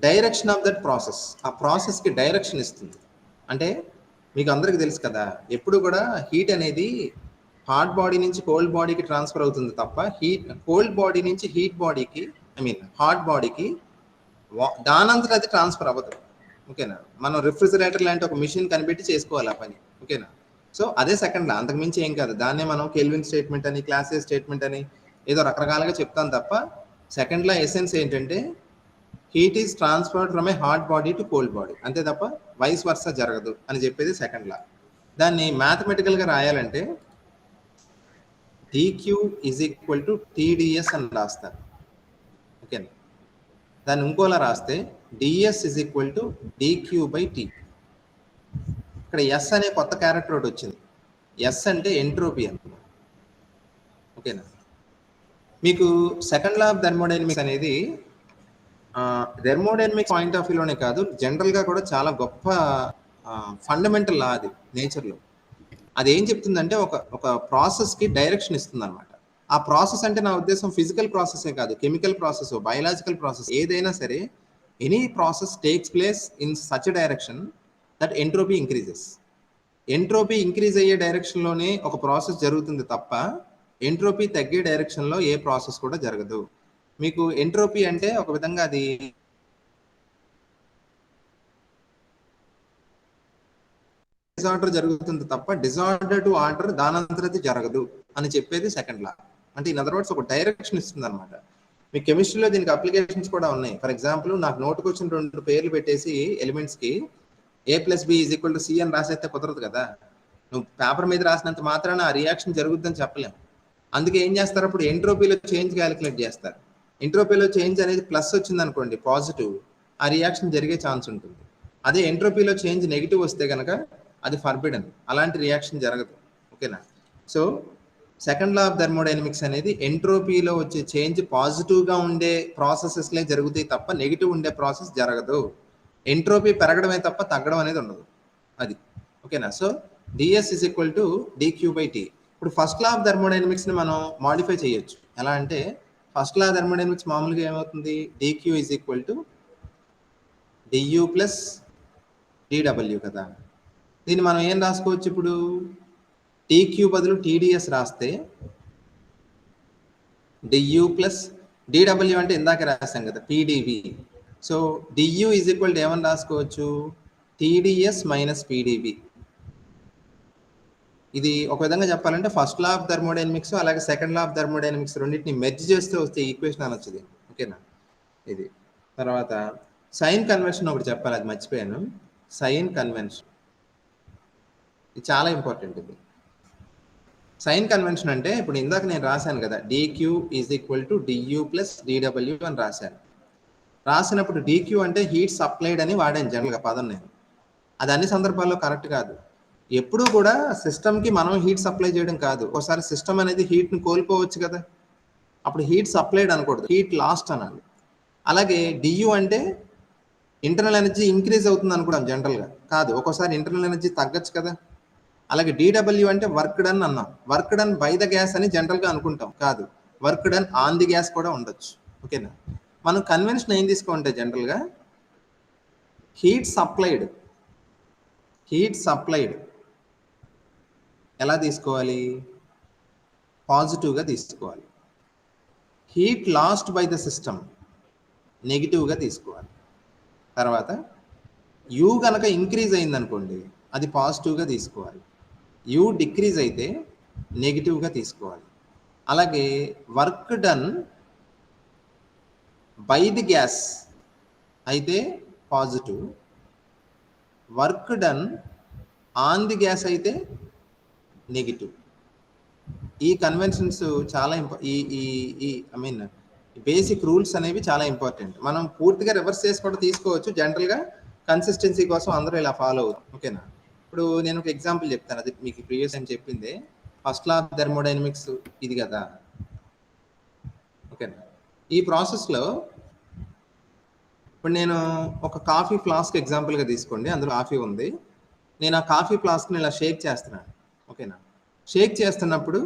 డైరెక్షన్ ఆఫ్ దట్ ప్రాసెస్, ఆ ప్రాసెస్కి డైరెక్షన్ ఇస్తుంది. అంటే మీకు అందరికీ తెలుసు కదా, ఎప్పుడు కూడా హీట్ అనేది హాట్ బాడీ నుంచి కోల్డ్ బాడీకి ట్రాన్స్ఫర్ అవుతుంది తప్ప కోల్డ్ బాడీ నుంచి హీట్ బాడీకి హాట్ బాడీకి దానంతట అది ట్రాన్స్ఫర్ అవ్వదు. ఓకేనా? మనం రిఫ్రిజిరేటర్ లాంటి ఒక మిషన్ కనిపెట్టి చేసుకోవాలి ఆ పని. ఓకేనా? సో అదే సెకండ్ లా, అంతకు మించి ఏం కాదు. దాన్నే మనం కెల్విన్ స్టేట్మెంట్ అని, క్లాసియస్ స్టేట్మెంట్ అని ఏదో రకరకాలుగా చెప్తాం తప్ప సెకండ్ లా ఎసెన్స్ ఏంటంటే heat is transferred from A hot body to cold body, అంతే తప్ప వైస్ వర్సా జరగదు అని చెప్పేది సెకండ్ లా. దాన్ని మ్యాథమెటికల్గా రాయాలంటే dQ is equal to TdS అని రాస్తారు. ఓకేనా? దాన్ని ఇంకోలా రాస్తే dS is equal to dQ by T. ఇక్కడ ఎస్ అనే కొత్త క్యారెక్టర్ ఒకటి వచ్చింది. ఎస్ అంటే ఎంట్రోపీ అని. ఓకేనా? మీకు సెకండ్ లా ఆఫ్ థర్మోడైనమిక్స్ అనేది థర్మోడైనమిక్స్ పాయింట్ ఆఫ్ వ్యూలోనే కాదు, జనరల్గా కూడా చాలా గొప్ప ఫండమెంటల్ లా అది నేచర్లో. అది ఏం చెప్తుందంటే ఒక ప్రాసెస్కి డైరెక్షన్ ఇస్తుంది అనమాట. ఆ ప్రాసెస్ అంటే నా ఉద్దేశం ఫిజికల్ ప్రాసెసే కాదు, కెమికల్ ప్రాసెస్, బయలాజికల్ ప్రాసెస్, ఏదైనా సరే any process takes place in such direction that entropy increases. Entropy increase అయ్యే డైరెక్షన్లోనే ఒక ప్రాసెస్ జరుగుతుంది తప్ప ఎంట్రోపీ తగ్గే డైరెక్షన్లో ఏ ప్రాసెస్ కూడా జరగదు. మీకు ఎంట్రోపీ అంటే ఒక విధంగా అది డిజార్డర్ జరుగుతుంది తప్ప డిజార్డర్ టు ఆర్డర్ దానంతరది జరగదు అని చెప్పేది సెకండ్ లా. అంటే ఇన్ అదర్ వర్డ్స్ ఒక డైరెక్షన్ ఇస్తుంది అనమాట. మీ కెమిస్ట్రీలో దీనికి అప్లికేషన్స్ కూడా ఉన్నాయి. ఫర్ ఎగ్జాంపుల్ నాకు నోటుకు వచ్చిన 2 పేర్లు పెట్టేసి ఎలిమెంట్స్కి A+B = C అని రాసేస్తే కుదరదు కదా. నువ్వు పేపర్ మీద రాసినంత మాత్రాన ఆ రియాక్షన్ జరుగుద్దని చెప్పలేము. అందుకే ఏం చేస్తారు, అప్పుడు ఎంట్రోపీలో చేంజ్ క్యాలిక్యులేట్ చేస్తారు. ఎంట్రోపీలో చేంజ్ అనేది ప్లస్ వచ్చింది అనుకోండి, పాజిటివ్, ఆ రియాక్షన్ జరిగే ఛాన్స్ ఉంటుంది. అదే ఎంట్రోపీలో చేంజ్ నెగిటివ్ వస్తే కనుక అది ఫర్బిడన్, అలాంటి రియాక్షన్ జరగదు. ఓకేనా? So second law of thermodynamics అనేది ఎంట్రోపీలో వచ్చే చేంజ్ పాజిటివ్గా ఉండే ప్రాసెసెస్లే జరుగుతాయి తప్ప నెగిటివ్ ఉండే ప్రాసెస్ జరగదు. ఎంట్రోపీ పెరగడమే తప్ప తగ్గడం అనేది ఉండదు. అది ఓకేనా? So dS is equal to dQ by T. ఇప్పుడు ఫస్ట్ లా ఆఫ్ థర్మోడైనమిక్స్ని మనం మాడిఫై చేయొచ్చు. ఎలా అంటే ఫస్ట్ లా థర్మోడైనమిక్స్ మామూలుగా ఏమవుతుంది, d q is equal to d u plus డిడబ్ల్యూ కదా. దీన్ని మనం ఏం రాసుకోవచ్చు, ఇప్పుడు టీక్యూ బదులు టీడీఎస్ రాస్తే డియూ ప్లస్ డిడబ్ల్యూ అంటే ఇందాక రాసాం కదా PDV. So Diu is equal to ఏమని రాసుకోవచ్చు, టీడీఎస్ మైనస్ పీడీవి. ఇది ఒక విధంగా చెప్పాలంటే ఫస్ట్ లా ఆఫ్ థర్మోడైనమిక్స్ అలాగే సెకండ్ లా ఆఫ్ థర్మోడైనమిక్స్ రెండింటిని మెర్జ్ చేస్తే వస్తే ఈక్వేషన్ అని వచ్చింది. ఓకేనా? ఇది తర్వాత సైన్ కన్వెన్షన్ ఒకటి చెప్పాలి, అది మర్చిపోయాను. సైన్ కన్వెన్షన్ ఇది చాలా ఇంపార్టెంట్. ఇది సైన్ కన్వెన్షన్ అంటే ఇప్పుడు ఇందాక నేను రాశాను కదా, d q is equal to d u plus డిడబ్ల్యూ అని రాశాను. రాసినప్పుడు డిక్యూ అంటే హీట్ సప్లైడ్ అని వాడాను జనరల్గా పదం. నేను అది అన్ని సందర్భాల్లో కరెక్ట్ కాదు. ఎప్పుడూ కూడా సిస్టమ్కి మనం హీట్ సప్లై చేయడం కాదు. ఒకసారి సిస్టమ్ అనేది హీట్ని కోల్పోవచ్చు కదా, అప్పుడు హీట్ సప్లైడ్ అనకూడదు, హీట్ లాస్ట్ అనాలి. అలాగే డియూ అంటే ఇంటర్నల్ ఎనర్జీ ఇంక్రీజ్ అవుతుంది అనుకోవడం జనరల్గా కాదు, ఒక్కోసారి ఇంటర్నల్ ఎనర్జీ తగ్గచ్చు కదా. అలాగే DW అంటే వర్క్ డన్ అన్నాం. Work done by the gas అని జనరల్గా అనుకుంటాం, కాదు, work done on the gas కూడా ఉండొచ్చు. ఓకేనా, మనం కన్వెన్షన్ ఏం తీసుకుంటే జనరల్గా హీట్ సప్లైడ్ ఎలా తీసుకోవాలి, పాజిటివ్గా తీసుకోవాలి. Heat last by the system నెగిటివ్గా తీసుకోవాలి. తర్వాత యూ కనుక ఇంక్రీజ్ అయిందనుకోండి అది పాజిటివ్గా తీసుకోవాలి. యూ డిక్రీజ్ అయితే నెగిటివ్గా తీసుకోవాలి. అలాగే work done by the gas అయితే positive, work done on the gas అయితే నెగిటివ్. ఈ కన్వెన్షన్స్ చాలా ఐ మీన్ బేసిక్ రూల్స్ అనేవి చాలా ఇంపార్టెంట్. మనం పూర్తిగా రివర్స్ చేసి కూడా తీసుకోవచ్చు, జనరల్గా కన్సిస్టెన్సీ కోసం అందరూ ఇలా ఫాలో అవుతారు. ఓకేనా, ఇప్పుడు నేను ఒక ఎగ్జాంపుల్ చెప్తాను, అది మీకు ప్రీవియస్ అని చెప్పింది. ఫస్ట్ లా ఆఫ్ థెర్మోడైనమిక్స్ ఇది కదా. ఓకేనా, ఈ ప్రాసెస్లో ఇప్పుడు నేను ఒక కాఫీ ఫ్లాస్క్ ఎగ్జాంపుల్గా తీసుకోండి, అందులో కాఫీ ఉంది. నేను ఆ కాఫీ ఫ్లాస్క్ని ఇలా షేక్ చేస్తున్నాను. ఓకేనా, షేక్ చేస్తున్నప్పుడు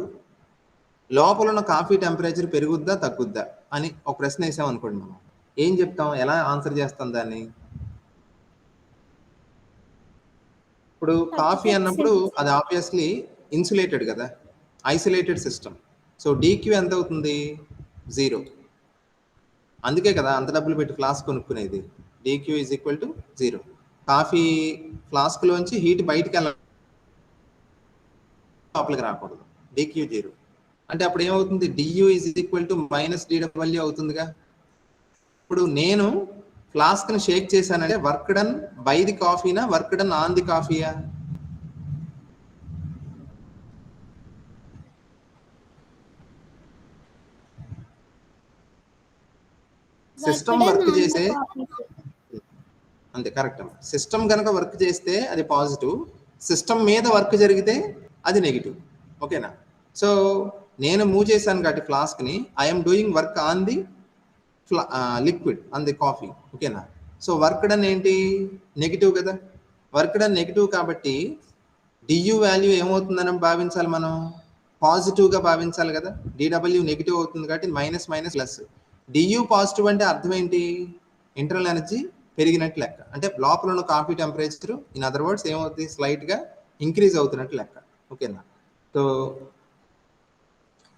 లోపల ఉన్న కాఫీ టెంపరేచర్ పెరుగుద్దా తగ్గుద్దా అని ఒక ప్రశ్న వేసాం అనుకోండి, మనం ఏం చెప్తాం, ఎలా ఆన్సర్ చేస్తాం దాన్ని? ఇప్పుడు కాఫీ అన్నప్పుడు అది ఆబ్వియస్లీ ఇన్సులేటెడ్ కదా, ఐసోలేటెడ్ సిస్టమ్. సో DQ ఎంత అవుతుంది? 0. అందుకే కదా అంత డబ్బులు పెట్టి ఫ్లాస్క్ కొనుక్కునేది. DQ is equal to 0. Coffee ఫ్లాస్క్లోంచి హీట్ బయటికి లోపలికి రాకూడదు, DQ 0. అంటే అప్పుడు ఏమవుతుంది? DU is equal to minus DW అవుతుందిగా. ఇప్పుడు నేను ఫ్లాస్క్ని షేక్ చేశానంటే వర్క్ డన్ బై ది కాఫీనా, వర్క్ డన్ ఆన్ ది కాఫీయా? సిస్టమ్ వర్క్ చేసే అంతే, కరెక్ట్ అమ్మా. సిస్టమ్ కనుక వర్క్ చేస్తే అది పాజిటివ్, సిస్టమ్ మీద వర్క్ జరిగితే అది నెగిటివ్. ఓకేనా, సో నేను మూవ్ చేశాను కాబట్టి ఫ్లాస్క్ని, I'm doing work on the liquid on the coffee. ఓకేనా, సో వర్క్ డన్ ఏంటి? నెగిటివ్ కదా. వర్క్ డన్ నెగిటివ్ కాబట్టి DU వాల్యూ ఏమవుతుందని భావించాలి మనం? పాజిటివ్గా భావించాలి కదా. DW నెగిటివ్ అవుతుంది కాబట్టి minus minus plus. DU positive అంటే అర్థం ఏంటి? ఇంటర్నల్ ఎనర్జీ పెరిగినట్టు లెక్క, అంటే లోపల ఉన్న coffee temperature in other words ఏమవుతుంది? స్లైట్గా ఇంక్రీజ్ అవుతున్నట్టు లెక్క. ఓకేనా, సో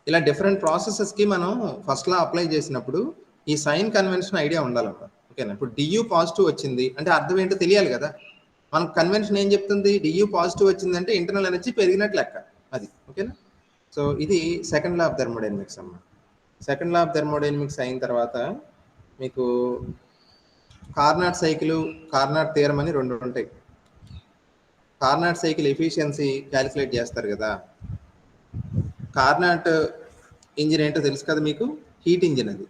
ఇలా డిఫరెంట్ ప్రాసెసెస్కి మనం ఫస్ట్లా అప్లై చేసినప్పుడు ఈ సైన్ కన్వెన్షన్ ఐడియా ఉండాలన్నమాట. ఓకేనా, ఇప్పుడు DU పాజిటివ్ వచ్చింది అంటే అర్థం ఏంటో తెలియాలి కదా. మనకు కన్వెన్షన్ ఏం చెప్తుంది? DU పాజిటివ్ వచ్చిందంటే ఇంటర్నల్ ఎనర్జీ పెరిగినట్టు లెక్క అది. ఓకేనా, సో ఇది సెకండ్ లా ఆఫ్ థెర్మోడైనమిక్స్ అమ్మ. సెకండ్ లా ఆఫ్ థెర్మోడైనమిక్స్ అయిన తర్వాత మీకు కార్నాట్ సైకిల్, కార్నాట్ థియరం అని 2 ఉంటాయి. కార్నాట్ సైకిల్ ఎఫిషియన్సీ క్యాలిక్యులేట్ చేస్తారు కదా. కార్నాట్ ఇంజిన్ ఏంటో తెలుసు కదా మీకు, హీట్ ఇంజిన్. అది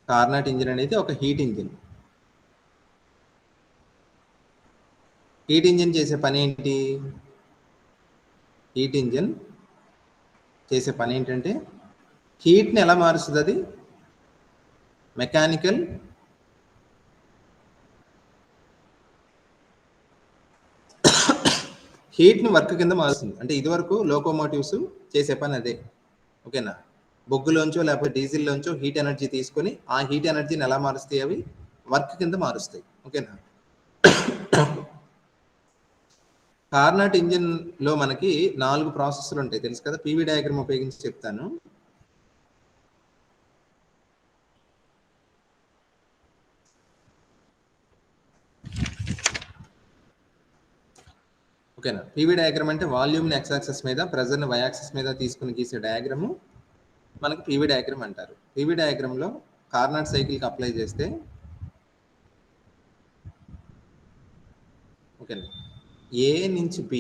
కార్నాట్ ఇంజిన్ అనేది ఒక హీట్ ఇంజిన్. హీట్ ఇంజిన్ చేసే పని ఏంటి? హీట్ ఇంజిన్ చేసే పని ఏంటంటే హీట్ని ఎలా మారుస్తుంది? అది మెకానికల్ హీట్ని వర్క్ కింద మారుస్తుంది. అంటే ఇదివరకు లోకోమోటివ్స్ చేసే పని అదే. ఓకేనా, బొగ్గులోంచో లేకపోతే డీజిల్లోంచో హీట్ ఎనర్జీ తీసుకొని ఆ హీట్ ఎనర్జీని ఎలా మారుస్తాయి? అవి వర్క్ కింద మారుస్తాయి. ఓకేనా, కార్నాట్ ఇంజిన్లో మనకి 4 ప్రాసెస్లు ఉంటాయి తెలుసు కదా. PV డయాగ్రామ్ ఉపయోగించి చెప్తాను. ఓకేనా, PV డయాగ్రామ్ అంటే వాల్యూమ్ని X యాక్సిస్ మీద, ప్రెజర్ని Y యాక్సిస్ మీద తీసుకుని గీసే డయాగ్రాము మనకి PV డయాగ్రామ్ అంటారు. PV డయాగ్రామ్లో కార్నాట్ సైకిల్కి అప్లై చేస్తే ఓకేనా, A నుంచి B,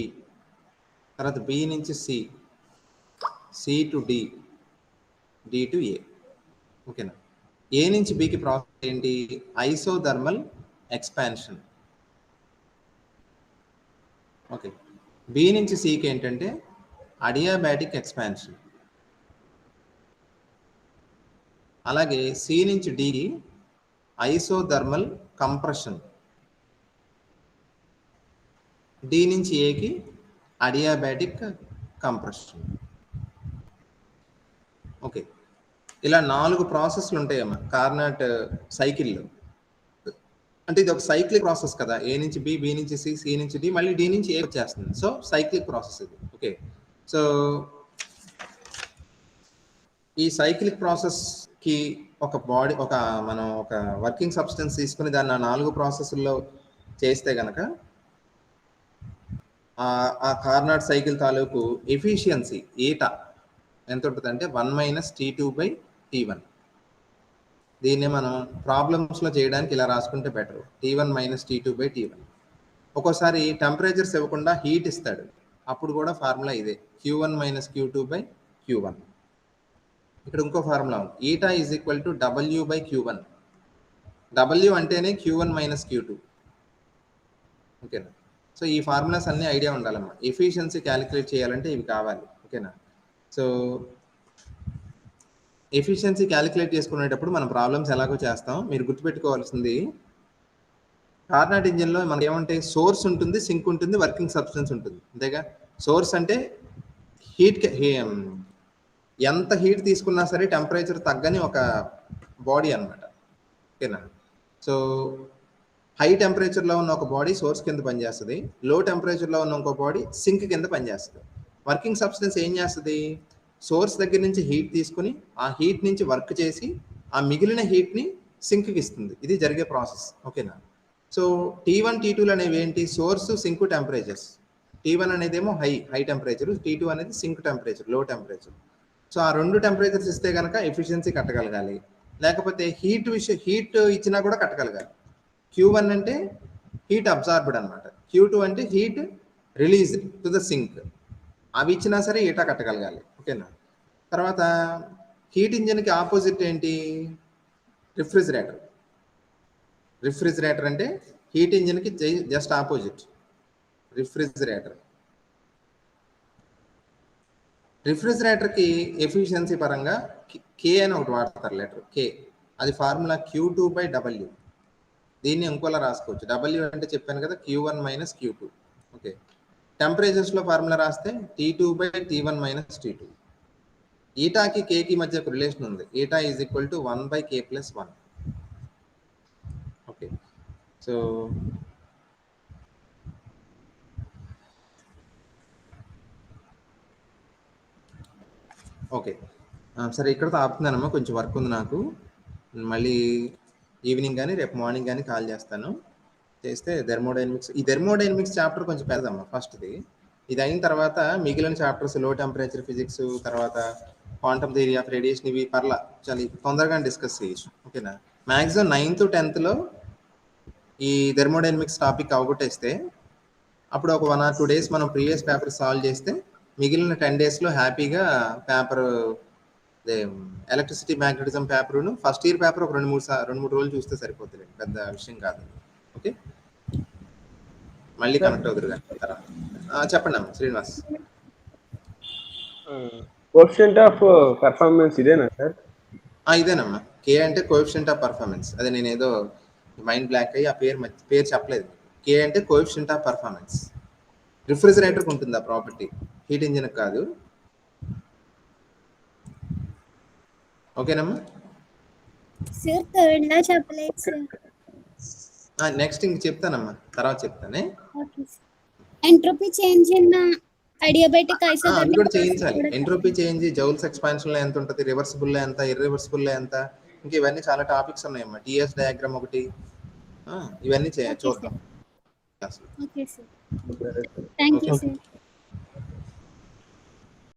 తర్వాత B నుంచి C, C to D, D to A. ఓకేనా, A నుంచి Bకి ప్రాసెస్ ఏంటి? Isothermal expansion. ఓకే, B నుంచి Cకి ఏంటంటే అడియాబాటిక్ ఎక్స్పాన్షన్. అలాగే C నుంచి Dకి ఐసోథర్మల్ కంప్రెషన్. డి నుంచి ఏకి అడియాబాటిక్ కంప్రెషన్. ఓకే, ఇలా 4 ప్రాసెస్లు ఉంటాయమ్మా కార్నాట్ సైకిల్లో. అంటే ఇది ఒక సైక్లిక్ ప్రాసెస్ కదా, ఏ నుంచి బి, బి నుంచి సి, సి నుంచి డి, మళ్ళీ డి నుంచి ఏ వచ్చేస్తుంది. సో సైక్లిక్ ప్రాసెస్ ఇది. ఓకే, సో ఈ సైక్లిక్ ప్రాసెస్కి ఒక బాడీ మనం ఒక వర్కింగ్ సబ్స్టెన్స్ తీసుకుని దాన్ని 4 ప్రాసెస్ల్లో చేస్తే గనక ఆ కార్నాట్ సైకిల్ తాలూకు ఎఫిషియన్సీ ఈటా ఎంత ఉంటుంది అంటే 1 - T2/T1. దీన్ని మనం ప్రాబ్లమ్స్లో చేయడానికి ఇలా రాసుకుంటే బెటర్, T1 - T2/T1. ఒక్కోసారి టెంపరేచర్స్ ఇవ్వకుండా హీట్ ఇస్తాడు, అప్పుడు కూడా ఫార్ములా ఇదే, Q1 - Q2/Q1. ఇక్కడ ఇంకో ఫార్ములా ఉంది, eta is equal to W/Q1. W అంటేనే Q1 - Q2. ఓకేనా? సో ఈ ఫార్ములాస్ అన్నీ ఐడియా ఉండాలమ్మా, ఎఫిషియన్సీ క్యాలిక్యులేట్ చేయాలంటే ఇవి కావాలి. ఓకేనా? సో ఎఫిషియన్సీ క్యాలిక్యులేట్ చేసుకునేటప్పుడు మనం ప్రాబ్లమ్స్ ఎలాగో చేస్తాం. మీరు గుర్తుపెట్టుకోవాల్సింది, కార్నాట్ ఇంజిన్లో మనకి ఏమంటే సోర్స్ ఉంటుంది, సింక్ ఉంటుంది, వర్కింగ్ సబ్స్టెన్స్ ఉంటుంది, అంతేగా. సోర్స్ అంటే హీట్, ఎంత హీట్ తీసుకున్నా సరే టెంపరేచర్ తగ్గని ఒక బాడీ అనమాట. ఓకేనా? సో హై టెంపరేచర్లో ఉన్న ఒక బాడీ సోర్స్ కింద పనిచేస్తుంది, లో టెంపరేచర్లో ఉన్న ఇంకో బాడీ సింక్ కింద పనిచేస్తుంది. వర్కింగ్ సబ్స్టెన్స్ ఏం చేస్తుంది, సోర్స్ దగ్గర నుంచి హీట్ తీసుకుని ఆ హీట్ నుంచి వర్క్ చేసి ఆ మిగిలిన హీట్ని సింక్కి ఇస్తుంది. ఇది జరిగే ప్రాసెస్. ఓకేనా? సో T1, T2 అనేవి ఏంటి, సోర్స్, సింక్ టెంపరేచర్స్. T1 అనేదేమో హై టెంపరేచర్, T2 అనేది sink temperature, low temperature. So ఆ 2 టెంపరేచర్స్ ఇస్తే కనుక ఎఫిషియన్సీ కట్టగలగాలి, లేకపోతే హీట్ ఇచ్చినా కూడా కట్టగలగాలి. Q1 అంటే హీట్ అబ్జార్బ్డ్ అనమాట, Q2 అంటే heat released to the sink. అవి ఇచ్చినా సరే ఈటా కట్టగలగాలి. ఓకేనా? తర్వాత హీట్ ఇంజిన్కి ఆపోజిట్ ఏంటి, రిఫ్రిజిరేటర్. రిఫ్రిజిరేటర్ అంటే హీట్ ఇంజిన్కి జస్ట్ ఆపోజిట్ రిఫ్రిజిరేటర్. రిఫ్రిజిరేటర్కి ఎఫిషియన్సీ పరంగా కే అని ఒకటి వాడతారు, లెటర్ కే. అది ఫార్ములా Q2/W. దీన్ని ఇంకోలా రాసుకోవచ్చు, W అంటే చెప్పాను కదా, Q1 - Q2. ఓకే, టెంపరేచర్స్లో ఫార్ములా రాస్తే T2/T1 - T2. ఈటాకి కేకి మధ్య ఒక రిలేషన్ ఉంది, eta is equal to 1/K+1. Okay, so okay సరే, ఇక్కడతో ఆపుతున్నానమ్మా, కొంచెం వర్క్ ఉంది నాకు. మళ్ళీ ఈవినింగ్ కానీ రేపు మార్నింగ్ కానీ కాల్ చేస్తాను, చేస్తే థెర్మోడైనమిక్స్. ఈ థెర్మోడైనమిక్స్ చాప్టర్ కొంచెం పెద్దమ్మా ఫస్ట్ది. ఇది అయిన తర్వాత మిగిలిన చాప్టర్స్, లో టెంపరేచర్ ఫిజిక్స్, తర్వాత క్వాంటమ్ థియరీ ఆఫ్ రేడియేషన్, ఇవి పర్లా చాలా తొందరగా డిస్కస్ చేయొచ్చు. ఓకేనా? మ్యాక్సిమం 9th, 10th ఈ థెర్మోడైనమిక్స్ టాపిక్ అవగొట్టేస్తే అప్పుడు ఒక 1 or 2 days మనం ప్రీవియస్ పేపర్ సాల్వ్ చేస్తే మిగిలిన 10 daysలో హ్యాపీగా పేపర్ ఎలక్ట్రిసిటీ మ్యాగ్నెటిజం పేపర్ను ఫస్ట్ ఇయర్ పేపర్ ఒక 2-3 రోజులు చూస్తే సరిపోతుంది, పెద్ద విషయం కాదు. ఓకే, మళ్ళీ కనెక్ట్ అవుతారు కదా. చెప్పండి అమ్మ శ్రీనివాస్. కోఎఫిషియంట్ ఆఫ్ పర్ఫార్మెన్స్ ఇదేనా సార్? ఇదేనమ్మా, కే అంటే కోఎఫిషియంట్ ఆఫ్ పర్ఫార్మెన్స్. అదే నేను ఏదో మైండ్ బ్లాక్ అయ్యి ఆ పేరు చెప్పలేదు. కే అంటే కోఎఫిషియంట్ ఆఫ్ పర్ఫార్మెన్స్. రిఫ్రిజిరేటర్కి ఉంటుంది ఆ ప్రాపర్టీ, హీట్ ఇంజిన్కి కాదు. ఓకేనమ్మా? సార్ థర్డ్ లా చెప్పలేదు సార్. నెక్స్ట్ ఇంక చెప్తానమ్మా, తర్వాత చెప్తానే. Okay sir. Entropy change in adiabatic అది కూడా ఐసోథర్మల్ చేయించాలి. ఎంట్రోపీ చేంజ్ జౌల్స్ ఎక్స్పాన్షన్ లో ఎంత ఉంటుంది, రివర్సిబుల్ లో ఎంత, ఇర్రివర్సిబుల్ లో ఎంత, ఇంకా ఇవన్నీ చాలా టాపిక్స్ ఉన్నాయమ్మా. టీఎస్ డయాగ్రామ్ ఒకటి, ఇవన్నీ చూద్దాం. Okay sir. Thank you sir.